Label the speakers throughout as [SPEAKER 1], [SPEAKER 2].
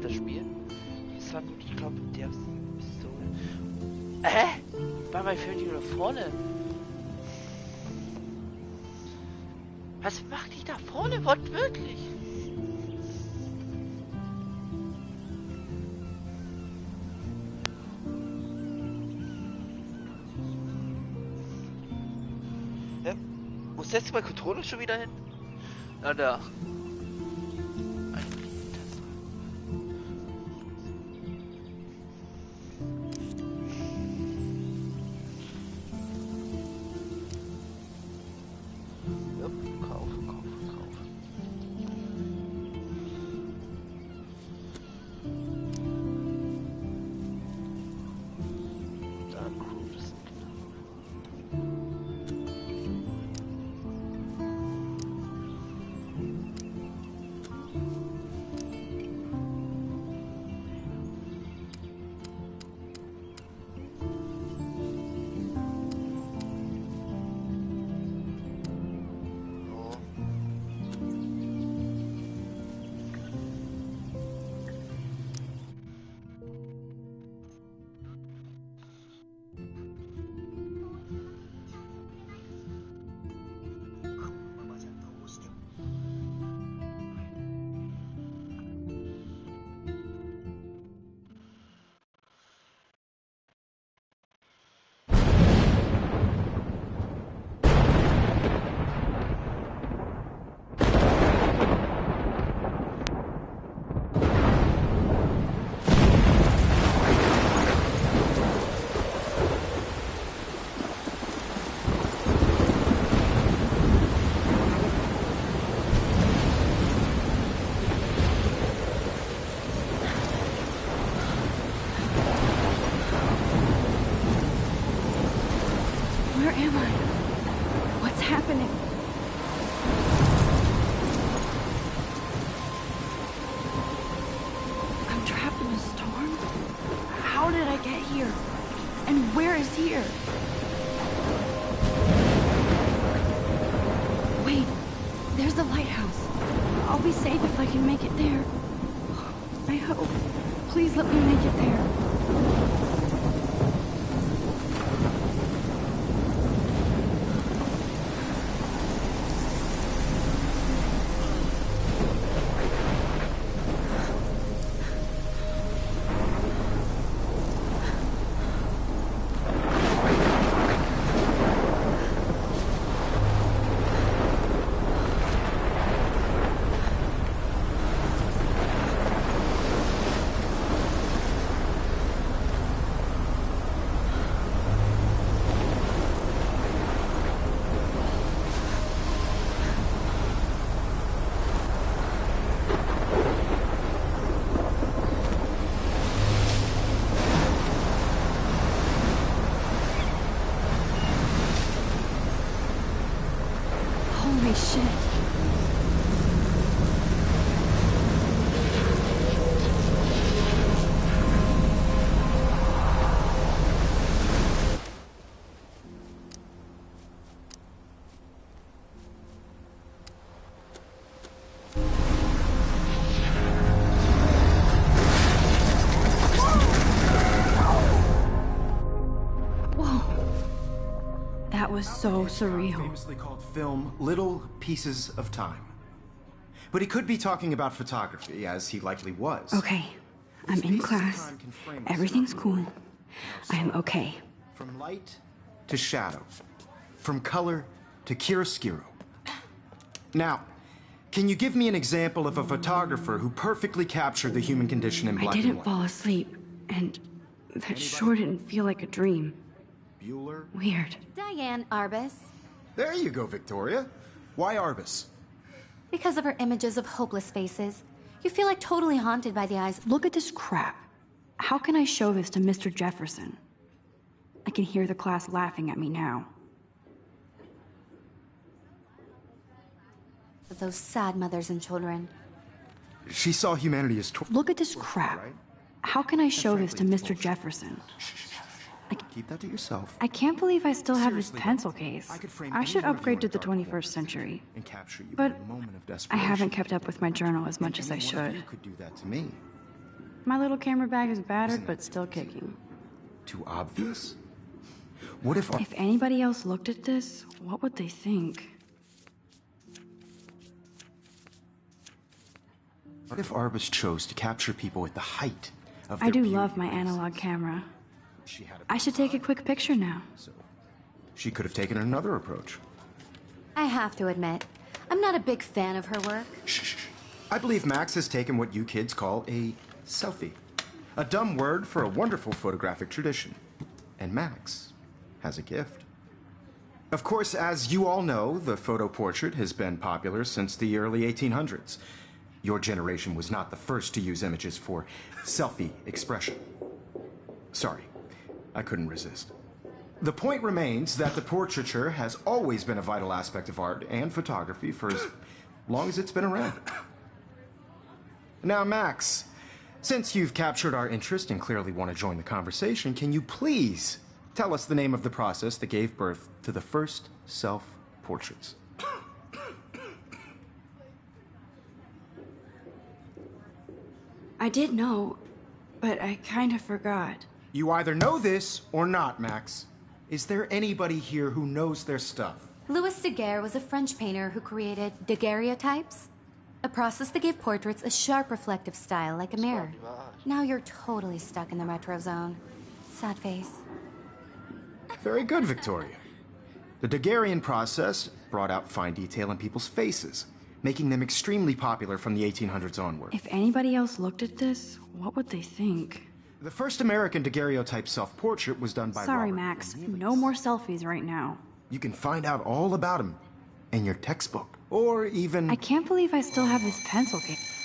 [SPEAKER 1] das Spiel. Interessant, und ich glaube, der ist so. War mein Film hier vorne? Was macht die da vorne? Wortwörtlich? Wo setzt du mein Controller schon wieder hin? Na da.
[SPEAKER 2] Where am I? What's happening? I'm trapped in a storm? How did I get here? And where is here? Wait, there's the lighthouse. I'll be safe if I can make it there. I hope. Please let me make it there. Holy shit. That was so surreal.
[SPEAKER 3] Famously called film Little Pieces of Time. But he could be talking about photography, as he likely was.
[SPEAKER 2] Okay, I'm in class. Everything's cool. I'm okay.
[SPEAKER 3] From light to shadow. From color to chiaroscuro. Now, can you give me an example of a photographer who perfectly captured the human condition in black and white?
[SPEAKER 2] I didn't fall asleep, and that sure didn't feel like a dream.
[SPEAKER 3] Bueller?
[SPEAKER 2] Weird.
[SPEAKER 4] Diane Arbus.
[SPEAKER 3] There you go, Victoria. Why Arbus?
[SPEAKER 4] Because of her images of hopeless faces. You feel like totally haunted by the eyes.
[SPEAKER 2] Look at this crap. How can I show this to Mr. Jefferson? I can hear the class laughing at me now.
[SPEAKER 4] Of those sad mothers and children.
[SPEAKER 3] She saw humanity as
[SPEAKER 2] Look at this crap. How can I show this to Mr. Jefferson?
[SPEAKER 3] Keep that to yourself.
[SPEAKER 2] I can't believe I still have his pencil case. I should upgrade to the 21st century.
[SPEAKER 3] And capture you
[SPEAKER 2] But
[SPEAKER 3] in a moment of
[SPEAKER 2] I
[SPEAKER 3] desperation.
[SPEAKER 2] haven't kept up with my journal as much as I
[SPEAKER 3] Any one of
[SPEAKER 2] should.
[SPEAKER 3] you could do that to me.
[SPEAKER 2] My little camera bag is battered, but still kicking.
[SPEAKER 3] Too obvious? What if...
[SPEAKER 2] If anybody else looked at this, what would they think?
[SPEAKER 3] What if Arbus chose to capture people at the height of their
[SPEAKER 2] I do
[SPEAKER 3] beauty
[SPEAKER 2] love my
[SPEAKER 3] races?
[SPEAKER 2] analog camera.
[SPEAKER 3] She had
[SPEAKER 2] I should take a quick picture now.
[SPEAKER 3] So she could have taken another approach.
[SPEAKER 4] I have to admit, I'm not a big fan of her work.
[SPEAKER 3] Shh. I believe Max has taken what you kids call a selfie. A dumb word for a wonderful photographic tradition. And Max has a gift. Of course, as you all know, the photo portrait has been popular since the early 1800s. Your generation was not the first to use images for selfie expression. Sorry, I couldn't resist. The point remains that the portraiture has always been a vital aspect of art and photography for as long as it's been around. Now, Max, since you've captured our interest and clearly want to join the conversation, can you please tell us the name of the process that gave birth to the first self-portraits?
[SPEAKER 2] I did know, but I kind of forgot.
[SPEAKER 3] You either know this or not, Max. Is there anybody here who knows their stuff?
[SPEAKER 4] Louis Daguerre was a French painter who created daguerreotypes, a process that gave portraits a sharp reflective style like a mirror. Now you're totally stuck in the retro zone. Sad face.
[SPEAKER 3] Very good, Victoria. The Daguerrean process brought out fine detail in people's faces, making them extremely popular from the 1800s onward.
[SPEAKER 2] If anybody else looked at this, what would they think?
[SPEAKER 3] The first American daguerreotype self-portrait was done by
[SPEAKER 2] Sorry,
[SPEAKER 3] Robert
[SPEAKER 2] Max.
[SPEAKER 3] Cornelius.
[SPEAKER 2] No more selfies right now.
[SPEAKER 3] You can find out all about him in your textbook, or even...
[SPEAKER 2] I can't believe I still have this pencil case.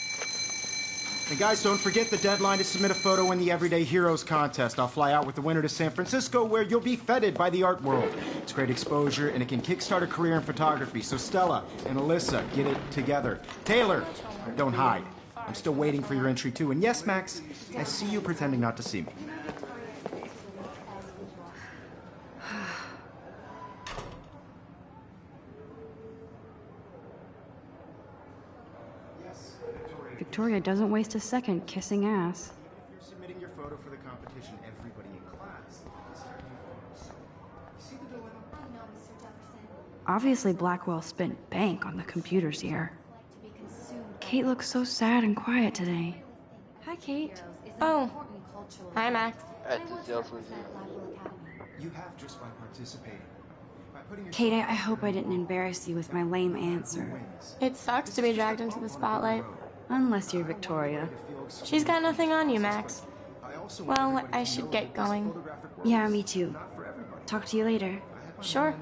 [SPEAKER 3] And guys, don't forget the deadline to submit a photo in the Everyday Heroes contest. I'll fly out with the winner to San Francisco, where you'll be feted by the art world. It's great exposure, and it can kickstart a career in photography. So Stella and Alyssa, get it together. Taylor, don't hide. I'm still waiting for your entry, too. And yes, Max, I see you pretending not to see me.
[SPEAKER 2] Victoria doesn't waste a second kissing ass.
[SPEAKER 3] If you're submitting your photo for the competition, everybody in class is starting your photos. See the dilemma?
[SPEAKER 4] I know, Mr. Jefferson.
[SPEAKER 2] Obviously, Blackwell spent bank on the computers here. Kate looks so sad and quiet today. Hi, Kate.
[SPEAKER 5] Oh. Hi, Max.
[SPEAKER 3] You have just by participating. By putting your
[SPEAKER 2] Kate, I hope I didn't embarrass you with my lame answer.
[SPEAKER 5] It sucks to be dragged into the spotlight.
[SPEAKER 2] Unless you're Victoria.
[SPEAKER 5] She's got nothing on you, Max. Well, I should get going.
[SPEAKER 2] Yeah, me too. Talk to you later.
[SPEAKER 5] Sure.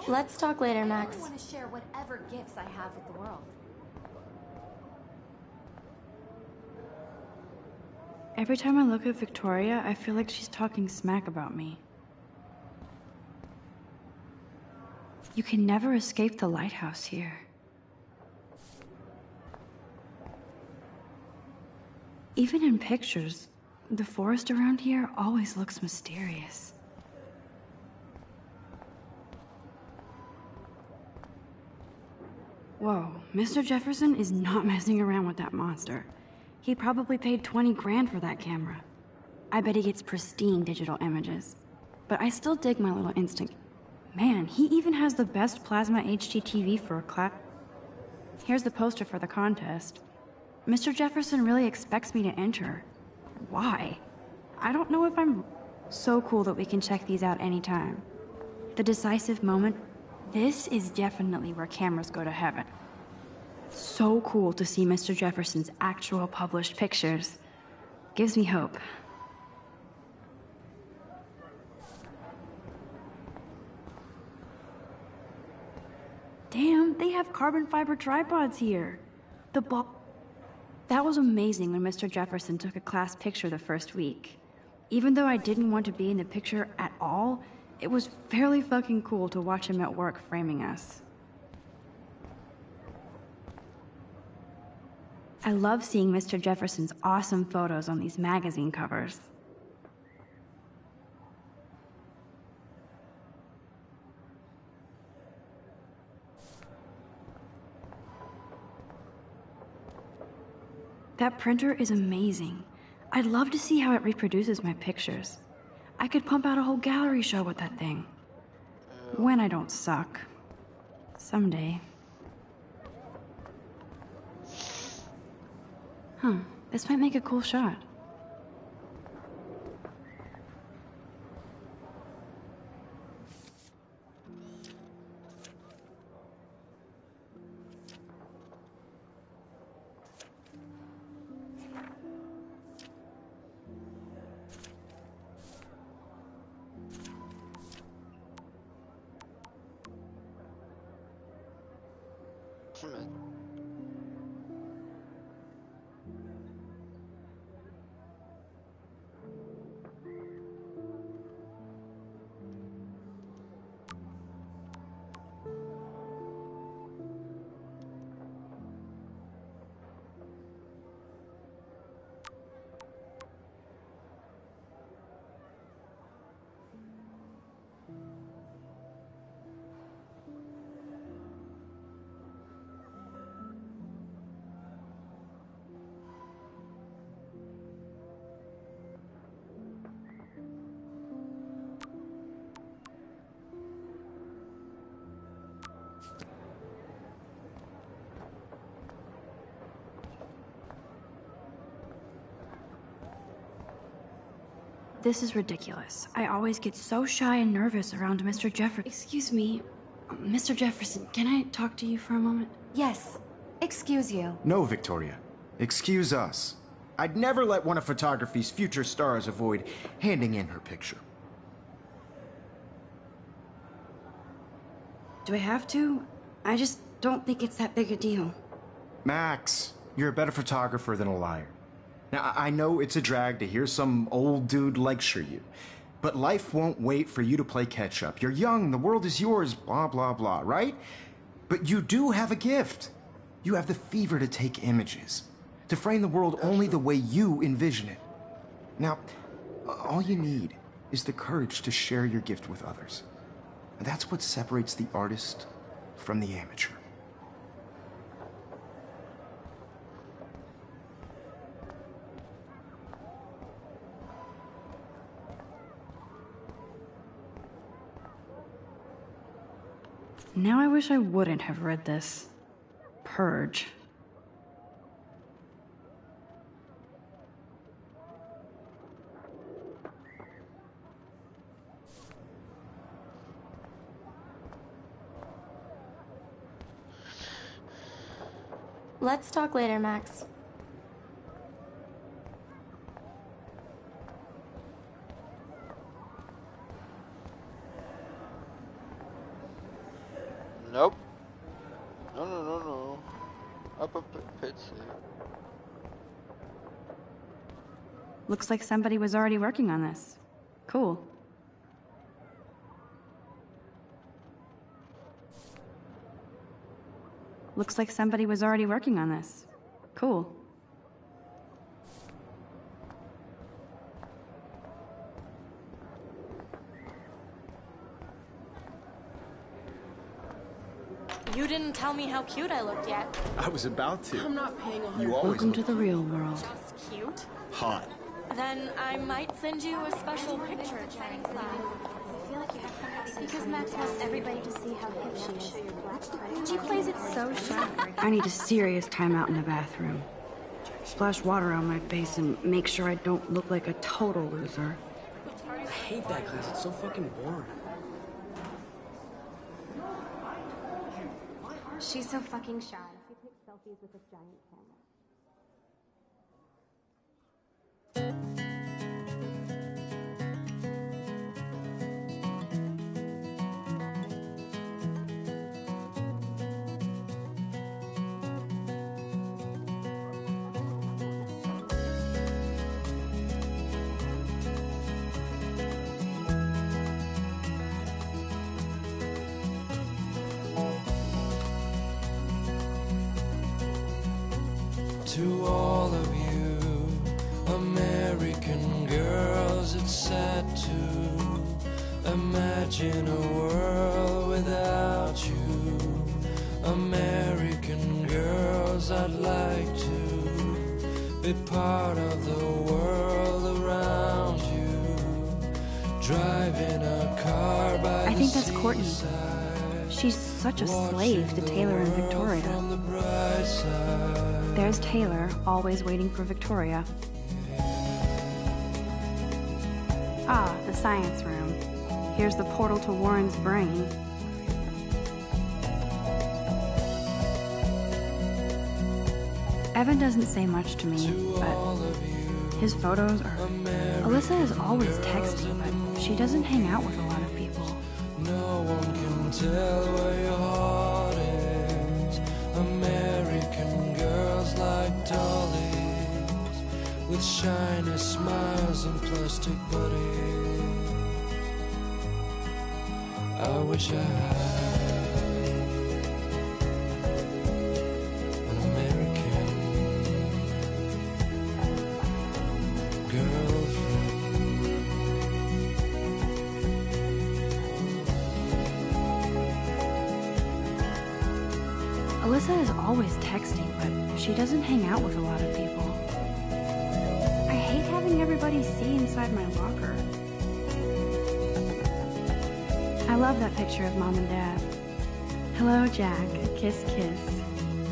[SPEAKER 5] Let's talk later, Max.
[SPEAKER 4] I want to share whatever gifts I have with the world.
[SPEAKER 2] Every time I look at Victoria, I feel like she's talking smack about me. You can never escape the lighthouse here. Even in pictures, the forest around here always looks mysterious. Whoa, Mr. Jefferson is not messing around with that monster. He probably paid 20 grand for that camera. I bet he gets pristine digital images. But I still dig my little instinct. Man, he even has the best plasma HDTV for a class. Here's the poster for the contest. Mr. Jefferson really expects me to enter. Why? I don't know if I'm so cool that we can check these out anytime. The decisive moment. This is definitely where cameras go to heaven. So cool to see Mr. Jefferson's actual published pictures. Gives me hope. Damn, they have carbon fiber tripods here. That was amazing when Mr. Jefferson took a class picture the first week. Even though I didn't want to be in the picture at all, it was fairly fucking cool to watch him at work framing us. I love seeing Mr. Jefferson's awesome photos on these magazine covers. That printer is amazing. I'd love to see how it reproduces my pictures. I could pump out a whole gallery show with that thing. When I don't suck. Someday. This might make a cool shot. This is ridiculous. I always get so shy and nervous around Mr. Jefferson. Excuse me, Mr. Jefferson, can I talk to you for a moment?
[SPEAKER 4] Yes. Excuse you.
[SPEAKER 3] No, Victoria. Excuse us. I'd never let one of photography's future stars avoid handing in her picture.
[SPEAKER 2] Do I have to? I just don't think it's that big a deal.
[SPEAKER 3] Max, you're a better photographer than a liar. Now, I know it's a drag to hear some old dude lecture you, but life won't wait for you to play catch-up. You're young, the world is yours, blah, blah, blah, right? But you do have a gift. You have the fever to take images, to frame the world only the way you envision it. Now, all you need is the courage to share your gift with others. And that's what separates the artist from the amateur.
[SPEAKER 2] Now I wish I wouldn't have read this. Purge.
[SPEAKER 5] Let's talk later, Max.
[SPEAKER 1] Nope. No. Up, pits.
[SPEAKER 2] Looks like somebody was already working on this. Cool. Looks like somebody was already working on this. Cool.
[SPEAKER 5] You didn't tell me how cute I looked yet.
[SPEAKER 6] I was about to.
[SPEAKER 5] I'm not paying a
[SPEAKER 6] You always
[SPEAKER 2] Welcome
[SPEAKER 6] look
[SPEAKER 2] to the real world.
[SPEAKER 5] Just cute.
[SPEAKER 6] hot.
[SPEAKER 5] Then I might send you a special picture.
[SPEAKER 7] Because Max wants everybody to see how hip she is.
[SPEAKER 2] She plays it so shy. I need a serious timeout in the bathroom. Splash water on my face and make sure I don't look like a total loser.
[SPEAKER 8] I hate that class. It's so fucking boring.
[SPEAKER 7] She's so fucking shy. She takes selfies with this giant camera.
[SPEAKER 9] To all of you American girls, it's sad to imagine a world without you. American girls, I'd like to be part of the world around you, driving a car by
[SPEAKER 2] I think that's
[SPEAKER 9] the
[SPEAKER 2] Courtney.
[SPEAKER 9] seaside,
[SPEAKER 2] She's such a slave to Taylor and Victoria.
[SPEAKER 9] from the bright side.
[SPEAKER 2] There's Taylor, always waiting for Victoria. Ah, the science room. Here's the portal to Warren's brain. Evan doesn't say much to me, but his photos are... Alyssa is always texting, but she doesn't hang out with a lot of people.
[SPEAKER 9] No one can tell where your heart is. American girls like dollies, with shiny smiles and plastic bodies. I wish I had an American girlfriend.
[SPEAKER 2] Alyssa is always texting, but she doesn't hang out with a lot of people. I hate having everybody see inside my locker. I love that picture of Mom and Dad. Hello, Jack. Kiss, kiss.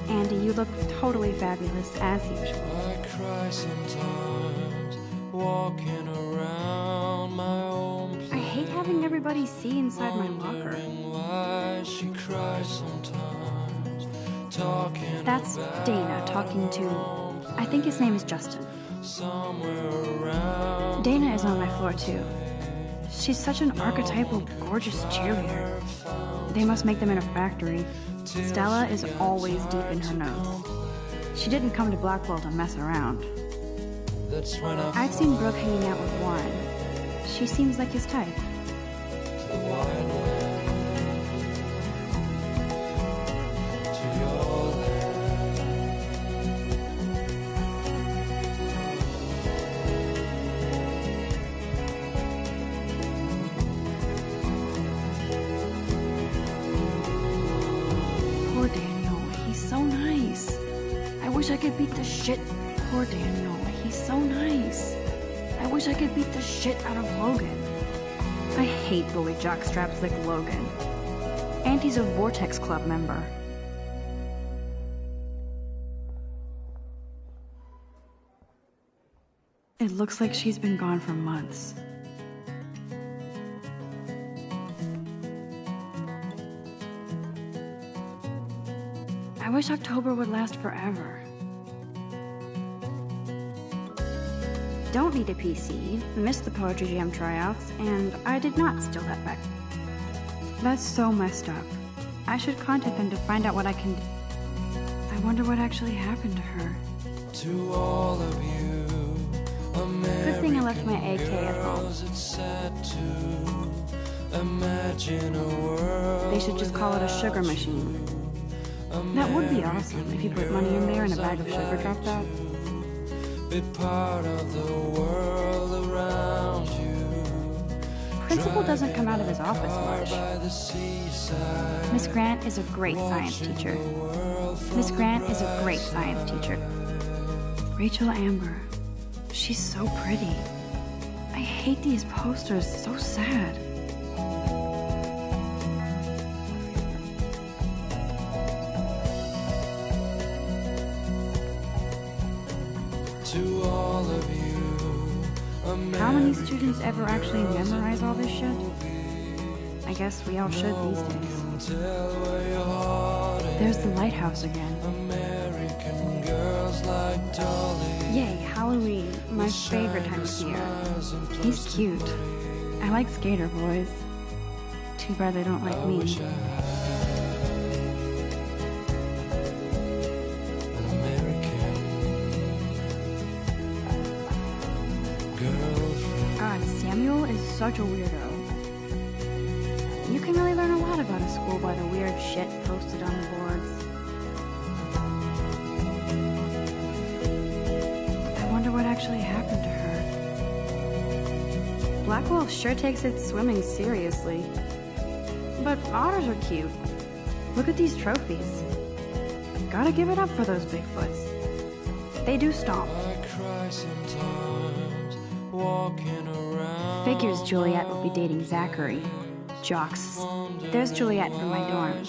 [SPEAKER 2] Andy, you look totally fabulous, as usual.
[SPEAKER 9] I cry sometimes, walking around my own place.
[SPEAKER 2] I hate having everybody see inside my locker.
[SPEAKER 9] Wondering why she cries sometimes, talking
[SPEAKER 2] That's
[SPEAKER 9] about
[SPEAKER 2] Dana talking to... I think his name is Justin.
[SPEAKER 9] somewhere around.
[SPEAKER 2] Dana is on my floor, too. She's such an archetypal, gorgeous cheerleader. They must make them in a factory. Stella is always deep in her notes. She didn't come to Blackwell to mess around.
[SPEAKER 9] That's when I
[SPEAKER 2] I've seen Brooke hanging out with Warren. She seems like his type.
[SPEAKER 9] the wide land, to your land.
[SPEAKER 2] Poor Daniel, he's so nice. I wish I could beat the shit. Poor Daniel, he's so nice. I wish I could beat the shit out of Logan. I hate bully jockstraps like Logan. Auntie's a Vortex Club member. It looks like she's been gone for months. I wish October would last forever. Don't need a PC, missed the Poetry Jam tryouts, and I did not steal that back. That's so messed up. I should contact them to find out what I can do. I wonder what actually happened to her.
[SPEAKER 9] To all of you,
[SPEAKER 2] Good thing I left my AK at home.
[SPEAKER 9] girls, it's sad to imagine a world.
[SPEAKER 2] They should just call it a sugar machine. That would be awesome if you put money in there and a bag of sugar dropped out.
[SPEAKER 9] Be part of the world around you.
[SPEAKER 2] Principal doesn't come out of his office much.
[SPEAKER 9] By the seaside,
[SPEAKER 2] Miss Grant is a great science teacher. Miss Grant is a great science teacher. Rachel Amber. She's so pretty. I hate these posters, so sad.
[SPEAKER 9] to all of you,
[SPEAKER 2] How many students ever actually memorize all this shit? I guess we all should these days.
[SPEAKER 9] tell where your heart is.
[SPEAKER 2] There's the lighthouse again.
[SPEAKER 9] American girls like dollies.
[SPEAKER 2] Yay, Halloween, my favorite time of year. He's cute. I like skater boys. Too bad they don't like me.
[SPEAKER 9] An American girlfriend.
[SPEAKER 2] God, Samuel is such a weirdo. You can really learn a lot about a school by the weird shit posted on the boards. I wonder what actually happened to her. Blackwell sure takes its swimming seriously. But otters are cute. Look at these trophies. Gotta give it up for those Bigfoots. They do stomp.
[SPEAKER 9] cry sometimes, walking around.
[SPEAKER 2] Figures Juliet would be dating Zachary. Jocks. There's Juliet from my dorm.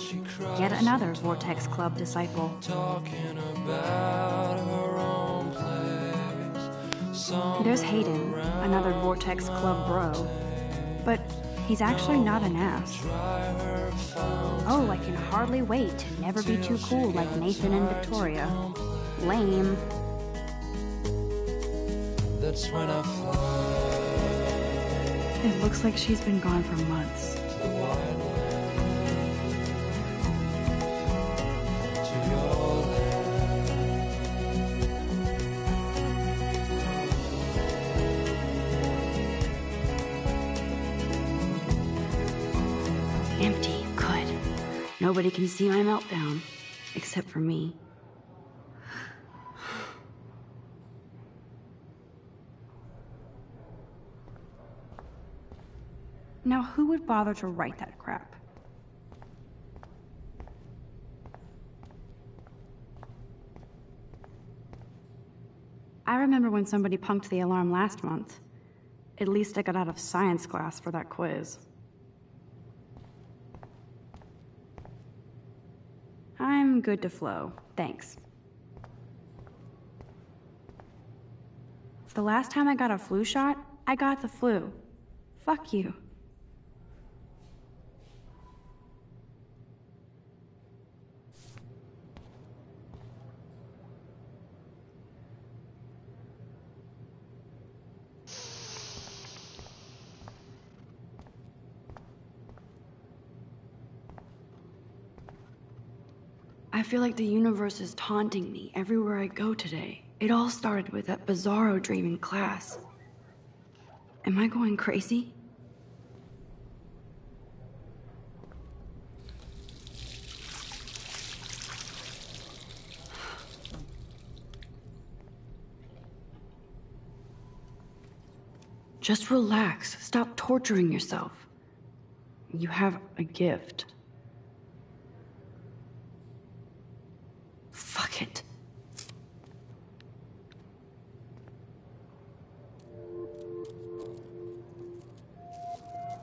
[SPEAKER 2] Yet another Vortex Club disciple.
[SPEAKER 9] Talking about her own place.
[SPEAKER 2] There's Hayden, another Vortex Club bro. But he's actually not an ass. Oh, I can hardly wait to never be too cool like Nathan and Victoria. Lame.
[SPEAKER 9] That's when I fly.
[SPEAKER 2] It looks like she's been gone for months. Empty, good. Nobody can see my meltdown, except for me. Now, who would bother to write that crap? I remember when somebody punked the alarm last month. At least I got out of science class for that quiz. I'm good to flow, thanks. The last time I got a flu shot, I got the flu. Fuck you. I feel like the universe is taunting me everywhere I go today. It all started with that bizarro dream in class. Am I going crazy? Just relax. Stop torturing yourself. You have a gift. Fuck it.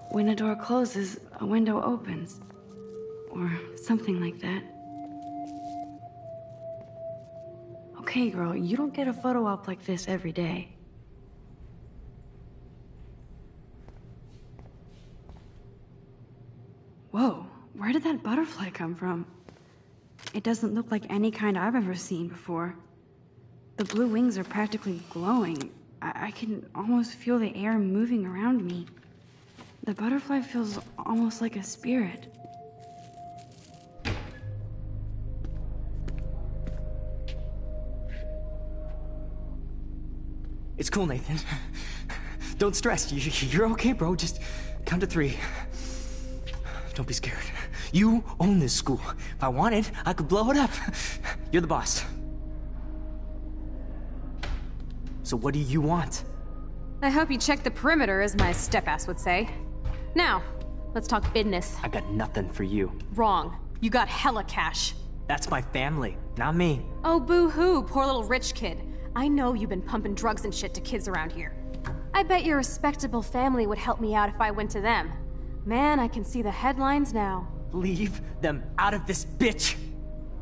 [SPEAKER 2] When a door closes, a window opens. Or something like that. Okay, girl, you don't get a photo op like this every day. Whoa, where did that butterfly come from? It doesn't look like any kind I've ever seen before. The blue wings are practically glowing. I can almost feel the air moving around me. The butterfly feels almost like a spirit.
[SPEAKER 8] It's cool, Nathan. Don't stress. You're okay, bro. Just count to 3. Don't be scared. You own this school. If I wanted, I could blow it up. You're the boss. So what do you want?
[SPEAKER 6] I hope you checked the perimeter, as my step-ass would say. Now, let's talk business.
[SPEAKER 8] I got nothing for you.
[SPEAKER 6] Wrong. You got hella cash.
[SPEAKER 8] That's my family, not me.
[SPEAKER 6] Oh, boo-hoo, poor little rich kid. I know you've been pumping drugs and shit to kids around here. I bet your respectable family would help me out if I went to them. Man, I can see the headlines now.
[SPEAKER 8] Leave them out of this bitch!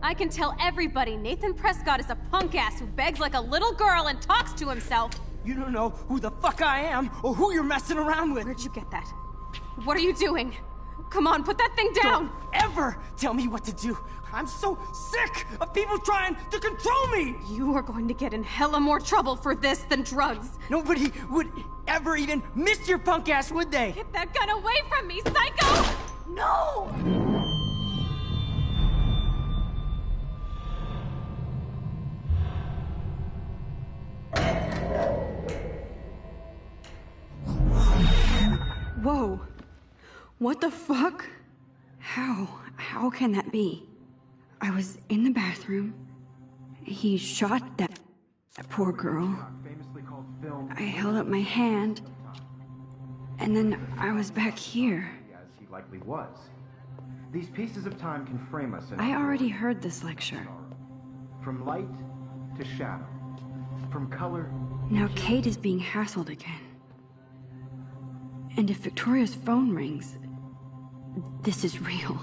[SPEAKER 6] I can tell everybody Nathan Prescott is a punk ass who begs like a little girl and talks to himself.
[SPEAKER 8] You don't know who the fuck I am or who you're messing around with.
[SPEAKER 6] Where'd you get that? What are you doing? Come on, put that thing down!
[SPEAKER 8] Don't ever tell me what to do! I'm so sick of people trying to control me!
[SPEAKER 6] You are going to get in hella more trouble for this than drugs.
[SPEAKER 8] Nobody would ever even miss your punk ass, would they?
[SPEAKER 6] Get that gun away from me, psycho! No!
[SPEAKER 2] Whoa. What the fuck? How can that be? I was in the bathroom. He shot that poor girl. I held up my hand. And then I was back here.
[SPEAKER 3] As he likely was. These pieces of time can frame us in
[SPEAKER 2] I already heard this lecture.
[SPEAKER 3] from light to shadow, From color...
[SPEAKER 2] Now Kate is being hassled again. And if Victoria's phone rings, this is real.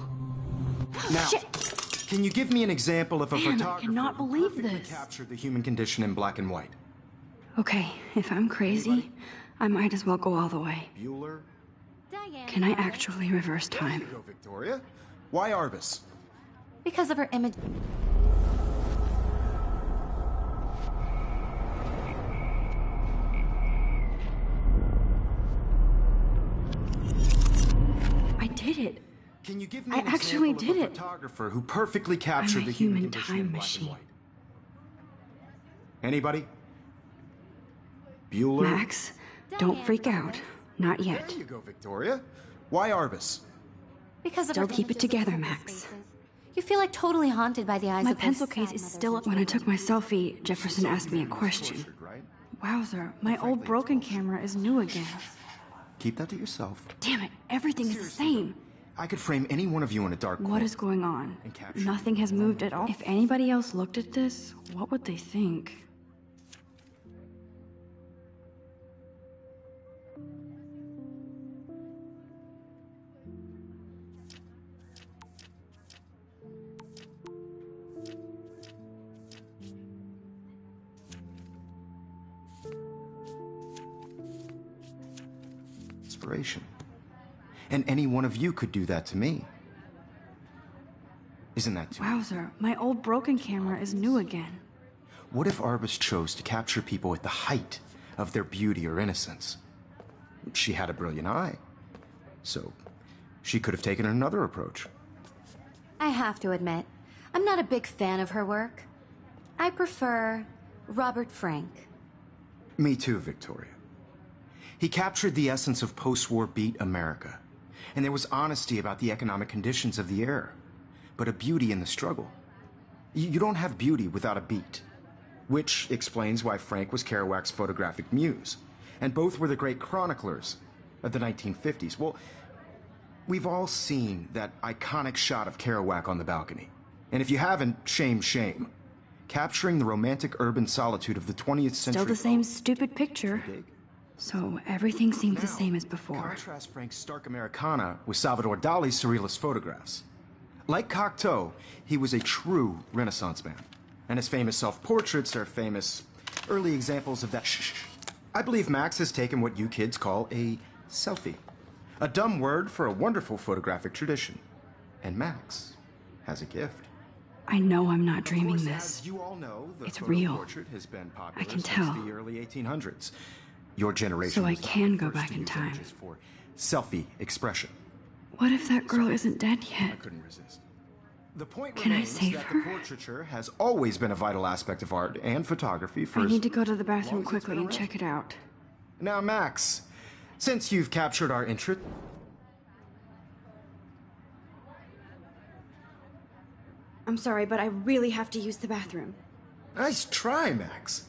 [SPEAKER 3] Now,
[SPEAKER 2] Shit.
[SPEAKER 3] Can you give me an example of a
[SPEAKER 2] Man, I
[SPEAKER 3] photographer
[SPEAKER 2] cannot
[SPEAKER 3] who
[SPEAKER 2] believe
[SPEAKER 3] perfectly
[SPEAKER 2] this.
[SPEAKER 3] captured the human condition in black and white?
[SPEAKER 2] Okay, if I'm crazy, I might as well go all the way.
[SPEAKER 3] Bueller?
[SPEAKER 4] Diane.
[SPEAKER 2] Can I actually reverse
[SPEAKER 3] There
[SPEAKER 2] time?
[SPEAKER 3] you go, Victoria. Why Arbus?
[SPEAKER 4] Because of her image.
[SPEAKER 2] I did it.
[SPEAKER 3] Can you give me
[SPEAKER 2] I
[SPEAKER 3] an
[SPEAKER 2] actually
[SPEAKER 3] example
[SPEAKER 2] did
[SPEAKER 3] of a
[SPEAKER 2] it.
[SPEAKER 3] photographer who perfectly captured the human
[SPEAKER 2] human
[SPEAKER 3] condition
[SPEAKER 2] time
[SPEAKER 3] in black
[SPEAKER 2] machine.
[SPEAKER 3] and white? Anybody? Bueller?
[SPEAKER 2] Max, don't freak out. Not yet.
[SPEAKER 3] There you go, Victoria. Why Arbus?
[SPEAKER 4] Because of
[SPEAKER 2] Still
[SPEAKER 4] her
[SPEAKER 2] keep it
[SPEAKER 4] images
[SPEAKER 2] together,
[SPEAKER 4] of
[SPEAKER 2] Max.
[SPEAKER 4] faces. You feel like totally haunted by the eyes
[SPEAKER 2] My
[SPEAKER 4] of those
[SPEAKER 2] pencil case
[SPEAKER 4] sad
[SPEAKER 2] is
[SPEAKER 4] mothers
[SPEAKER 2] still...
[SPEAKER 4] and
[SPEAKER 2] When I
[SPEAKER 4] children.
[SPEAKER 2] took my selfie, Jefferson asked me a question.
[SPEAKER 3] Tortured, right?
[SPEAKER 2] Wowzer, my old broken camera is new again.
[SPEAKER 3] Keep that to yourself.
[SPEAKER 2] Damn it, everything is the same.
[SPEAKER 3] I could frame any one of you in a dark corner.
[SPEAKER 2] What is going on?
[SPEAKER 3] And capture
[SPEAKER 2] Nothing has moved at all. If anybody else looked at this, what would they think?
[SPEAKER 3] Inspiration. And any one of you could do that to me. Isn't that too?
[SPEAKER 2] Wowzer, my old broken camera is new again.
[SPEAKER 3] What if Arbus chose to capture people at the height of their beauty or innocence? She had a brilliant eye. So, she could have taken another approach.
[SPEAKER 4] I have to admit, I'm not a big fan of her work. I prefer Robert Frank.
[SPEAKER 3] Me too, Victoria. He captured the essence of post-war beat America. And there was honesty about the economic conditions of the era, but a beauty in the struggle. You don't have beauty without a beat. Which explains why Frank was Kerouac's photographic muse. And both were the great chroniclers of the 1950s. Well, we've all seen that iconic shot of Kerouac on the balcony. And if you haven't, shame, shame. Capturing the romantic urban solitude of the 20th century.
[SPEAKER 2] Still the same stupid picture. So everything seems the same as before.
[SPEAKER 3] Contrast Frank's stark Americana with Salvador Dali's surrealist photographs. Like Cocteau, he was a true Renaissance man. And his famous self-portraits are famous early examples of that. Shh. I believe Max has taken what you kids call a selfie. A dumb word for a wonderful photographic tradition. And Max has a gift.
[SPEAKER 2] I know I'm not dreaming
[SPEAKER 3] Of course,
[SPEAKER 2] this.
[SPEAKER 3] as you all know, the
[SPEAKER 2] It's
[SPEAKER 3] photo
[SPEAKER 2] real.
[SPEAKER 3] portrait has been popular
[SPEAKER 2] I can
[SPEAKER 3] since
[SPEAKER 2] tell.
[SPEAKER 3] the early 1800s. Your generation
[SPEAKER 2] So I
[SPEAKER 3] was not
[SPEAKER 2] can
[SPEAKER 3] the
[SPEAKER 2] go
[SPEAKER 3] first
[SPEAKER 2] back
[SPEAKER 3] to
[SPEAKER 2] in
[SPEAKER 3] use
[SPEAKER 2] time.
[SPEAKER 3] images for selfie expression.
[SPEAKER 2] What if that girl isn't dead
[SPEAKER 3] I
[SPEAKER 2] yet?
[SPEAKER 3] couldn't resist. The point
[SPEAKER 2] Can I
[SPEAKER 3] remains
[SPEAKER 2] save
[SPEAKER 3] that
[SPEAKER 2] her?
[SPEAKER 3] the portraiture has always been a vital aspect of art and photography for
[SPEAKER 2] I
[SPEAKER 3] as
[SPEAKER 2] need to go to the
[SPEAKER 3] long
[SPEAKER 2] bathroom
[SPEAKER 3] as it's
[SPEAKER 2] quickly
[SPEAKER 3] been
[SPEAKER 2] and
[SPEAKER 3] around.
[SPEAKER 2] check it out.
[SPEAKER 3] Now, Max, since you've captured our interest,
[SPEAKER 2] I'm sorry, but I really have to use the bathroom.
[SPEAKER 3] nice try, Max.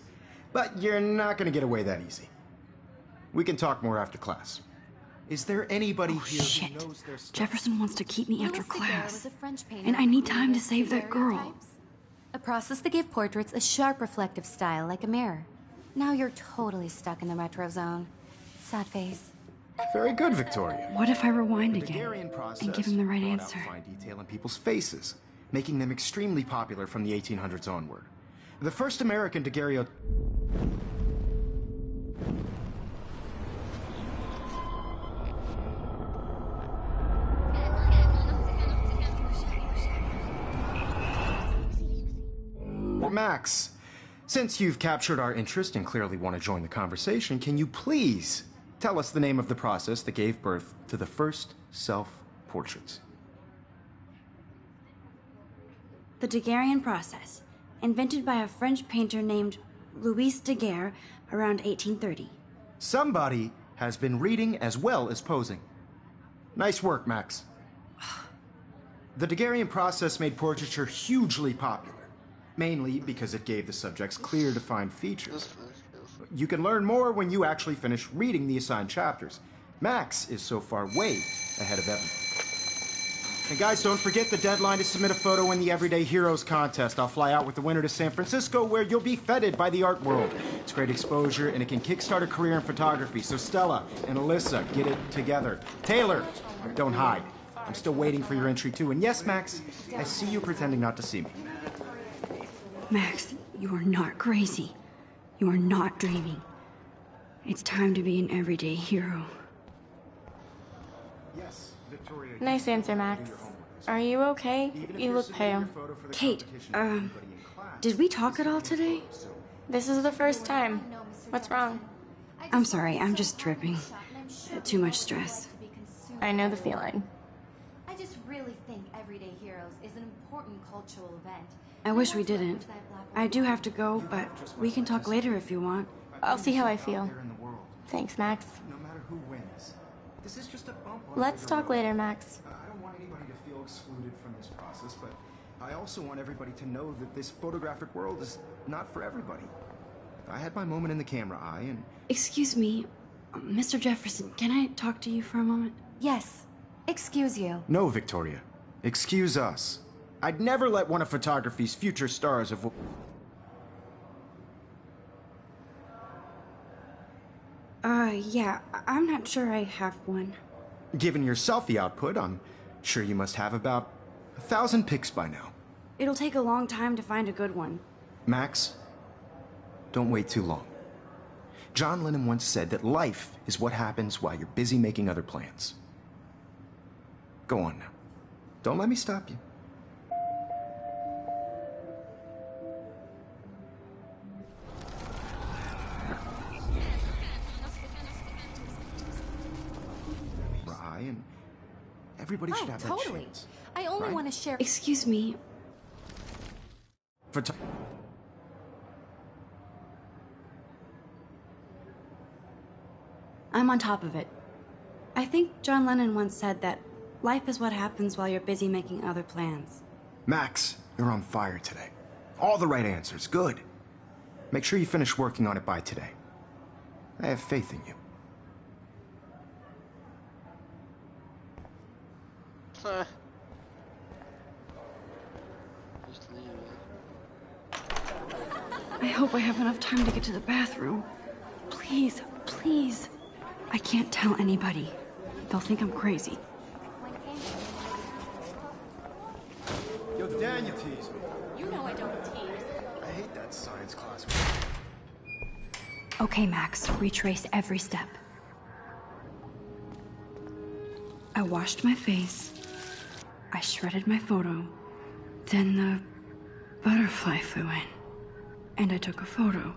[SPEAKER 3] But you're not going to get away that easy. We can talk more after class. Is there anybody here
[SPEAKER 2] Shit.
[SPEAKER 3] who knows their stuff?
[SPEAKER 2] Jefferson wants to keep me after
[SPEAKER 4] Louis Daguerre
[SPEAKER 2] class.
[SPEAKER 4] was a French painter
[SPEAKER 2] And I need
[SPEAKER 4] who
[SPEAKER 2] time to
[SPEAKER 4] created
[SPEAKER 2] save that girl.
[SPEAKER 4] daguerreotypes, a process that gave portraits a sharp reflective style like a mirror. Now you're totally stuck in the retro zone. Sad face.
[SPEAKER 3] Very good, Victoria.
[SPEAKER 2] What if I rewind
[SPEAKER 3] The
[SPEAKER 2] again
[SPEAKER 3] Daguerrean process
[SPEAKER 2] and give him the right
[SPEAKER 3] brought out
[SPEAKER 2] answer?
[SPEAKER 3] fine detail in people's faces, making them extremely popular from the 1800s onward. The first American daguerreotype. Max, since you've captured our interest and clearly want to join the conversation, can you please tell us the name of the process that gave birth to the first self-portraits?
[SPEAKER 2] The Daguerrean process, invented by a French painter named Louis Daguerre around 1830.
[SPEAKER 3] Somebody has been reading as well as posing. Nice work, Max. The Daguerrean process made portraiture hugely popular, mainly because it gave the subjects clear, defined features. You can learn more when you actually finish reading the assigned chapters. Max is so far way ahead of everyone. And guys, don't forget the deadline to submit a photo in the Everyday Heroes contest. I'll fly out with the winner to San Francisco, where you'll be feted by the art world. It's great exposure, and it can kickstart a career in photography. So Stella and Alyssa, get it together. Taylor, don't hide. I'm still waiting for your entry, too. And yes, Max, I see you pretending not to see me.
[SPEAKER 2] Max, you are not crazy. You are not dreaming. It's time to be an everyday hero.
[SPEAKER 3] Yes, Victoria.
[SPEAKER 5] Nice answer, Max. Are you okay? You look pale.
[SPEAKER 2] Kate, did we talk at all today?
[SPEAKER 5] This is the first time. What's wrong?
[SPEAKER 2] I'm sorry, I'm just tripping. Too much stress.
[SPEAKER 5] I know the feeling.
[SPEAKER 4] I just really think Everyday Heroes is an important cultural event.
[SPEAKER 2] I wish we didn't. I do have to go, but we can talk later if you want.
[SPEAKER 5] I'll see how I feel. Thanks, Max.
[SPEAKER 3] No matter who wins, this is just a bump on
[SPEAKER 5] Let's
[SPEAKER 3] the
[SPEAKER 5] talk
[SPEAKER 3] road.
[SPEAKER 5] later, Max.
[SPEAKER 3] I don't want anybody to feel excluded from this process, but I also want everybody to know that this photographic world is not for everybody. I had my moment in the camera eye, and...
[SPEAKER 2] Excuse me, Mr. Jefferson, can I talk to you for a moment?
[SPEAKER 4] Yes. Excuse you.
[SPEAKER 3] No, Victoria. Excuse us. I'd never let one of photography's future stars of...
[SPEAKER 2] Yeah, I'm not sure I have one.
[SPEAKER 3] Given your selfie output, I'm sure you must have about 1,000 pics by now.
[SPEAKER 2] It'll take a long time to find a good one.
[SPEAKER 3] Max, don't wait too long. John Lennon once said that life is what happens while you're busy making other plans. Go on now. Don't let me stop you. And everybody should have that chance.
[SPEAKER 4] I only
[SPEAKER 3] right?
[SPEAKER 4] want to share.
[SPEAKER 2] Excuse me. I'm on top of it. I think John Lennon once said that life is what happens while you're busy making other plans.
[SPEAKER 3] Max, you're on fire today. All the right answers. Good. Make sure you finish working on it by today. I have faith in you.
[SPEAKER 1] Just leave it.
[SPEAKER 2] I hope I have enough time to get to the bathroom. Please, please. I can't tell anybody. They'll think I'm crazy.
[SPEAKER 3] Yo, Dan, you tease me.
[SPEAKER 6] You know I don't tease.
[SPEAKER 3] I hate that science class.
[SPEAKER 2] Okay, Max, retrace every step. I washed my face. I shredded my photo. Then the butterfly flew in. And I took a photo.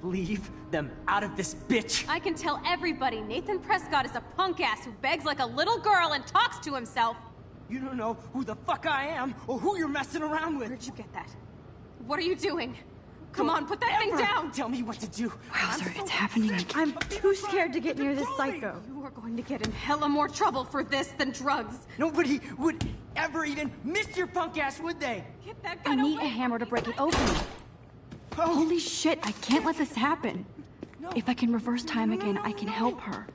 [SPEAKER 8] Leave them out of this bitch!
[SPEAKER 6] I can tell everybody Nathan Prescott is a punk ass who begs like a little girl and talks to himself.
[SPEAKER 8] You don't know who the fuck I am or who you're messing around with.
[SPEAKER 6] Where'd you get that? What are you doing? Come on, put that thing down!
[SPEAKER 8] Tell me what to do.
[SPEAKER 2] Wowzer, it's happening again. I'm too scared to get near this psycho.
[SPEAKER 6] You are going to get in hella more trouble for this than drugs.
[SPEAKER 8] Nobody would ever even miss your punk ass, would they?
[SPEAKER 6] Get that
[SPEAKER 2] I
[SPEAKER 6] gun
[SPEAKER 2] need
[SPEAKER 6] away
[SPEAKER 2] a hammer to break it open.
[SPEAKER 8] Oh,
[SPEAKER 2] Holy shit, I can't let this happen. If I can reverse time again, I can help her.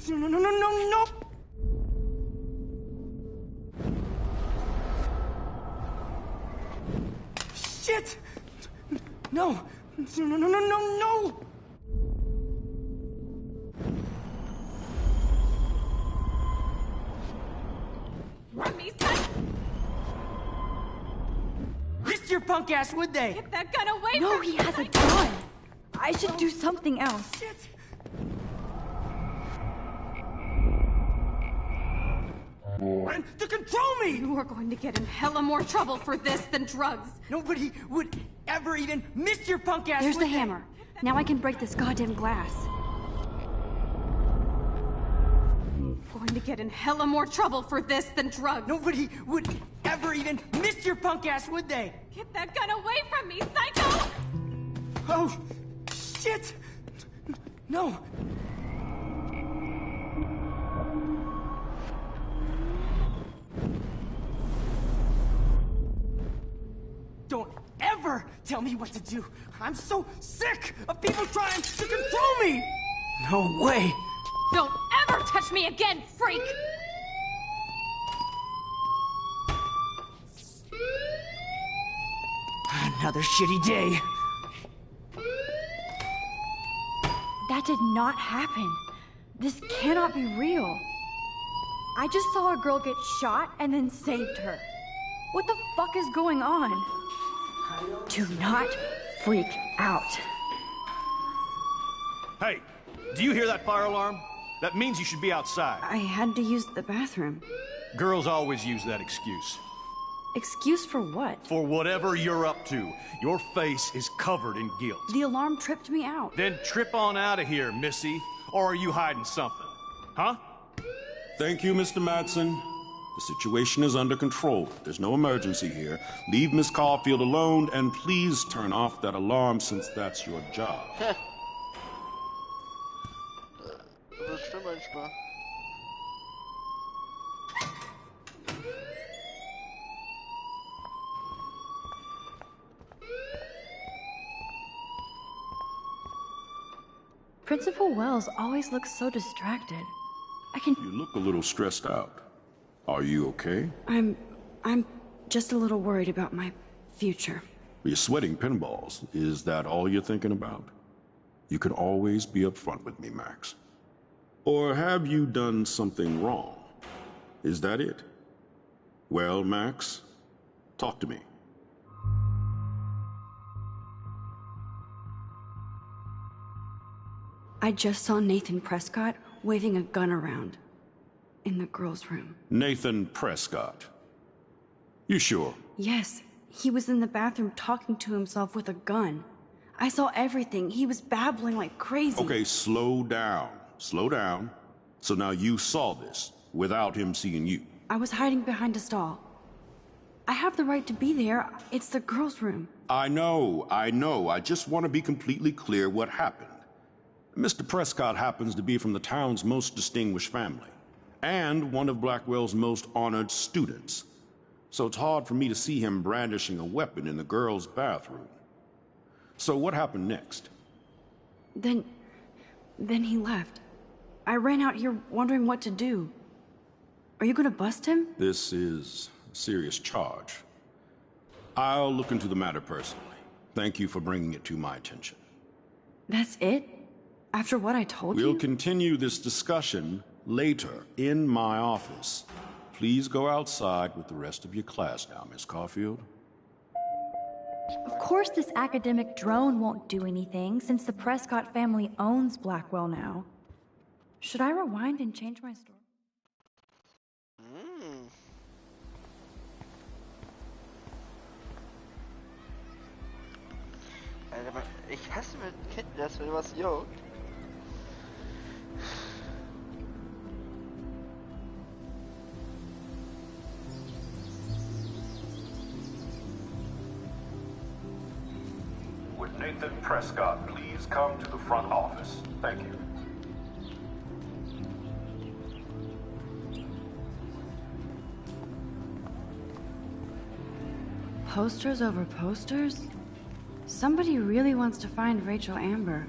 [SPEAKER 8] No. Shit! No! No! Missed your punk ass, would they?
[SPEAKER 6] Get that gun away
[SPEAKER 2] No,
[SPEAKER 6] from me!
[SPEAKER 2] he has a gun. I should do something else.
[SPEAKER 8] Shit! And to control me!
[SPEAKER 6] You are going to get in hella more trouble for this than drugs.
[SPEAKER 8] Nobody would ever even miss your punk ass,
[SPEAKER 2] There's
[SPEAKER 8] would
[SPEAKER 2] the
[SPEAKER 8] they?
[SPEAKER 2] hammer. Now I can break this goddamn glass.
[SPEAKER 6] Going to get in hella more trouble for this than drugs.
[SPEAKER 8] Nobody would ever even miss your punk ass, would they?
[SPEAKER 6] Get that gun away from me, psycho!
[SPEAKER 8] Oh, shit! No. Don't ever ever tell me what to do. I'm so sick of people trying to control me. No way.
[SPEAKER 6] Don't ever touch me again, freak!
[SPEAKER 8] Another shitty day.
[SPEAKER 2] That did not happen. This cannot be real. I just saw a girl get shot and then saved her. What the fuck is going on? Do not freak out.
[SPEAKER 10] Hey, do you hear that fire alarm? That means you should be outside.
[SPEAKER 2] I had to use the bathroom.
[SPEAKER 10] Girls always use that excuse.
[SPEAKER 2] Excuse for what?
[SPEAKER 10] For whatever you're up to. Your face is covered in guilt.
[SPEAKER 2] The alarm tripped me out.
[SPEAKER 10] Then trip on out of here, Missy. Or are you hiding something? Huh?
[SPEAKER 11] Thank you, Mr. Madsen. The situation is under control. There's no emergency here. Leave Miss Caulfield alone, and please turn off that alarm since that's your job.
[SPEAKER 1] Das stimmt manchmal.
[SPEAKER 2] Principal Wells always looks so distracted.
[SPEAKER 11] You look a little stressed out. Are you okay?
[SPEAKER 2] I'm just a little worried about my future.
[SPEAKER 11] You're sweating pinballs. Is that all you're thinking about? You can always be upfront with me, Max. Or have you done something wrong? Is that it? Well, Max, talk to me.
[SPEAKER 2] I just saw Nathan Prescott waving a gun around in the girls' room.
[SPEAKER 11] Nathan Prescott. You sure?
[SPEAKER 2] Yes, he was in the bathroom talking to himself with a gun. I saw everything. He was babbling like crazy.
[SPEAKER 11] Okay, slow down. Slow down. So now you saw this without him seeing you.
[SPEAKER 2] I was hiding behind a stall. I have the right to be there. It's the girls' room.
[SPEAKER 11] I know. I just want to be completely clear what happened. Mr. Prescott happens to be from the town's most distinguished family, and one of Blackwell's most honored students. So it's hard for me to see him brandishing a weapon in the girls' bathroom. So what happened next?
[SPEAKER 2] Then he left. I ran out here wondering what to do. Are you gonna bust him?
[SPEAKER 11] This is a serious charge. I'll look into the matter personally. Thank you for bringing it to my attention.
[SPEAKER 2] That's it? After what I told you?
[SPEAKER 11] We'll continue this discussion later in my office. Please go outside with the rest of your class now, Miss Caulfield.
[SPEAKER 7] Of course this academic drone won't do anything, since the Prescott family owns Blackwell now. Should I rewind and change my story?
[SPEAKER 1] Alter, ich hasse mit Kindern, dass mir was juckt.
[SPEAKER 11] Would Nathan Prescott please come to the front office? Thank you.
[SPEAKER 2] Posters over posters? Somebody really wants to find Rachel Amber.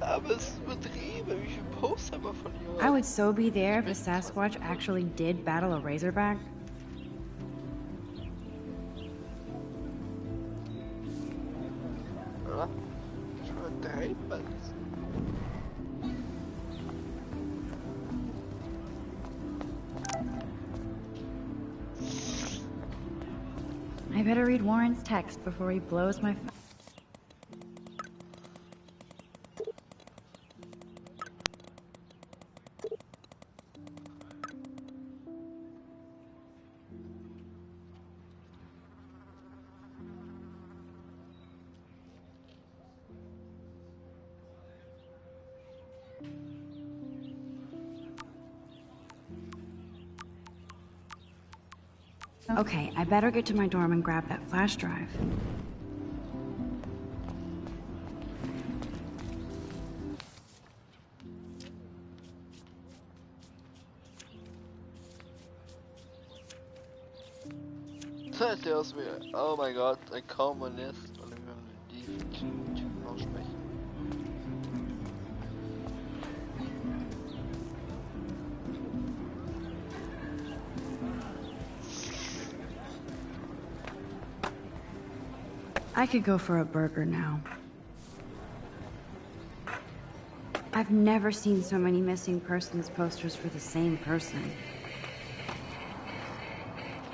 [SPEAKER 1] Aber es ist übertrieben, wie viele Poster wir von ihr
[SPEAKER 2] I would so be there if a Sasquatch actually did battle a Razorback.
[SPEAKER 1] Oder? Schon übertreiben alles.
[SPEAKER 7] I better read Warren's text before he blows my phone.
[SPEAKER 2] Okay, I better get to my dorm and grab that flash drive.
[SPEAKER 12] Der ist mir. Oh mein Gott, ein Kommunist. Und wir haben die Typen aussprechen.
[SPEAKER 2] I could go for a burger now. I've never seen so many missing persons posters for the same person.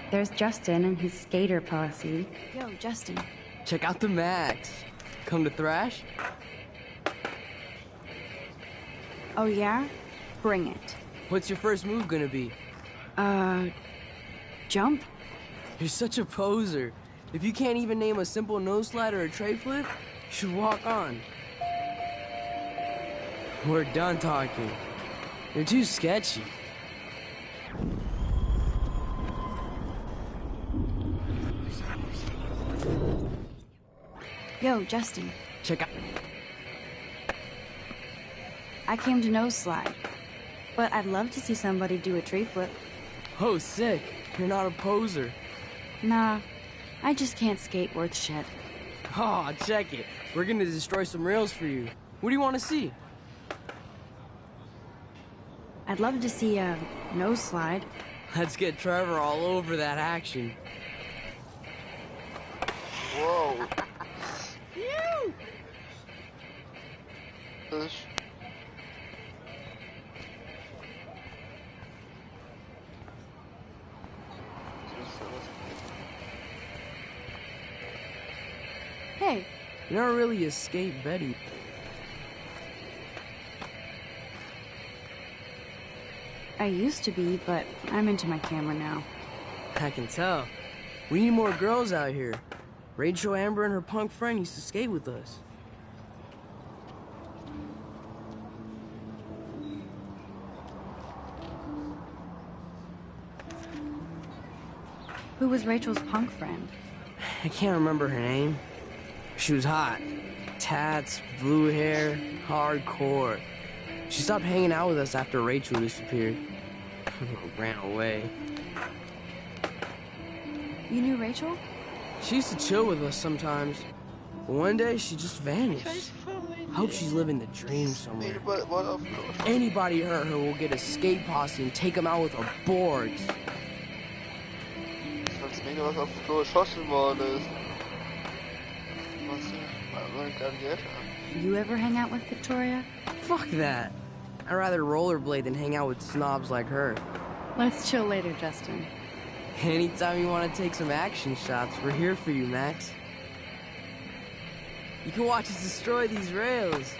[SPEAKER 2] There's Justin and his skater posse. Yo, Justin.
[SPEAKER 13] Check out the Max. Come to thrash?
[SPEAKER 2] Oh yeah? Bring it.
[SPEAKER 13] What's your first move gonna be?
[SPEAKER 2] Jump?
[SPEAKER 13] You're such a poser. If you can't even name a simple nose slide or a tray flip, you should walk on. We're done talking. You're too sketchy.
[SPEAKER 2] Yo, Justin.
[SPEAKER 13] Check out.
[SPEAKER 2] I came to nose slide, but I'd love to see somebody do a tree flip.
[SPEAKER 13] Oh, sick. You're not a poser.
[SPEAKER 2] Nah, I just can't skate worth shit.
[SPEAKER 13] Aw, check it. We're gonna destroy some rails for you. What do you want to see?
[SPEAKER 2] I'd love to see a nose slide.
[SPEAKER 13] Let's get Trevor all over that action.
[SPEAKER 12] Whoa. Push.
[SPEAKER 2] Hey.
[SPEAKER 13] You're not really a skate Betty.
[SPEAKER 2] I used to be, but I'm into my camera now.
[SPEAKER 13] I can tell. We need more girls out here. Rachel, Amber, and her punk friend used to skate with us.
[SPEAKER 2] Who was Rachel's punk friend?
[SPEAKER 13] I can't remember her name. She was hot. Tats, blue hair, hardcore. She stopped hanging out with us after Rachel disappeared. Ran away.
[SPEAKER 2] You knew Rachel?
[SPEAKER 13] She used to chill with us sometimes. But one day, she just vanished. I hope she's living the dream somewhere. Anybody hurt her will get a skate posse and take them out with our boards.
[SPEAKER 12] Falls mega was auf Klo geschossen worden ist.
[SPEAKER 2] You ever hang out with Victoria?
[SPEAKER 13] Fuck that. I'd rather rollerblade than hang out with snobs like her.
[SPEAKER 2] Let's chill later, Justin.
[SPEAKER 13] Anytime you want to take some action shots, we're here for you, Max. You can watch us destroy these rails.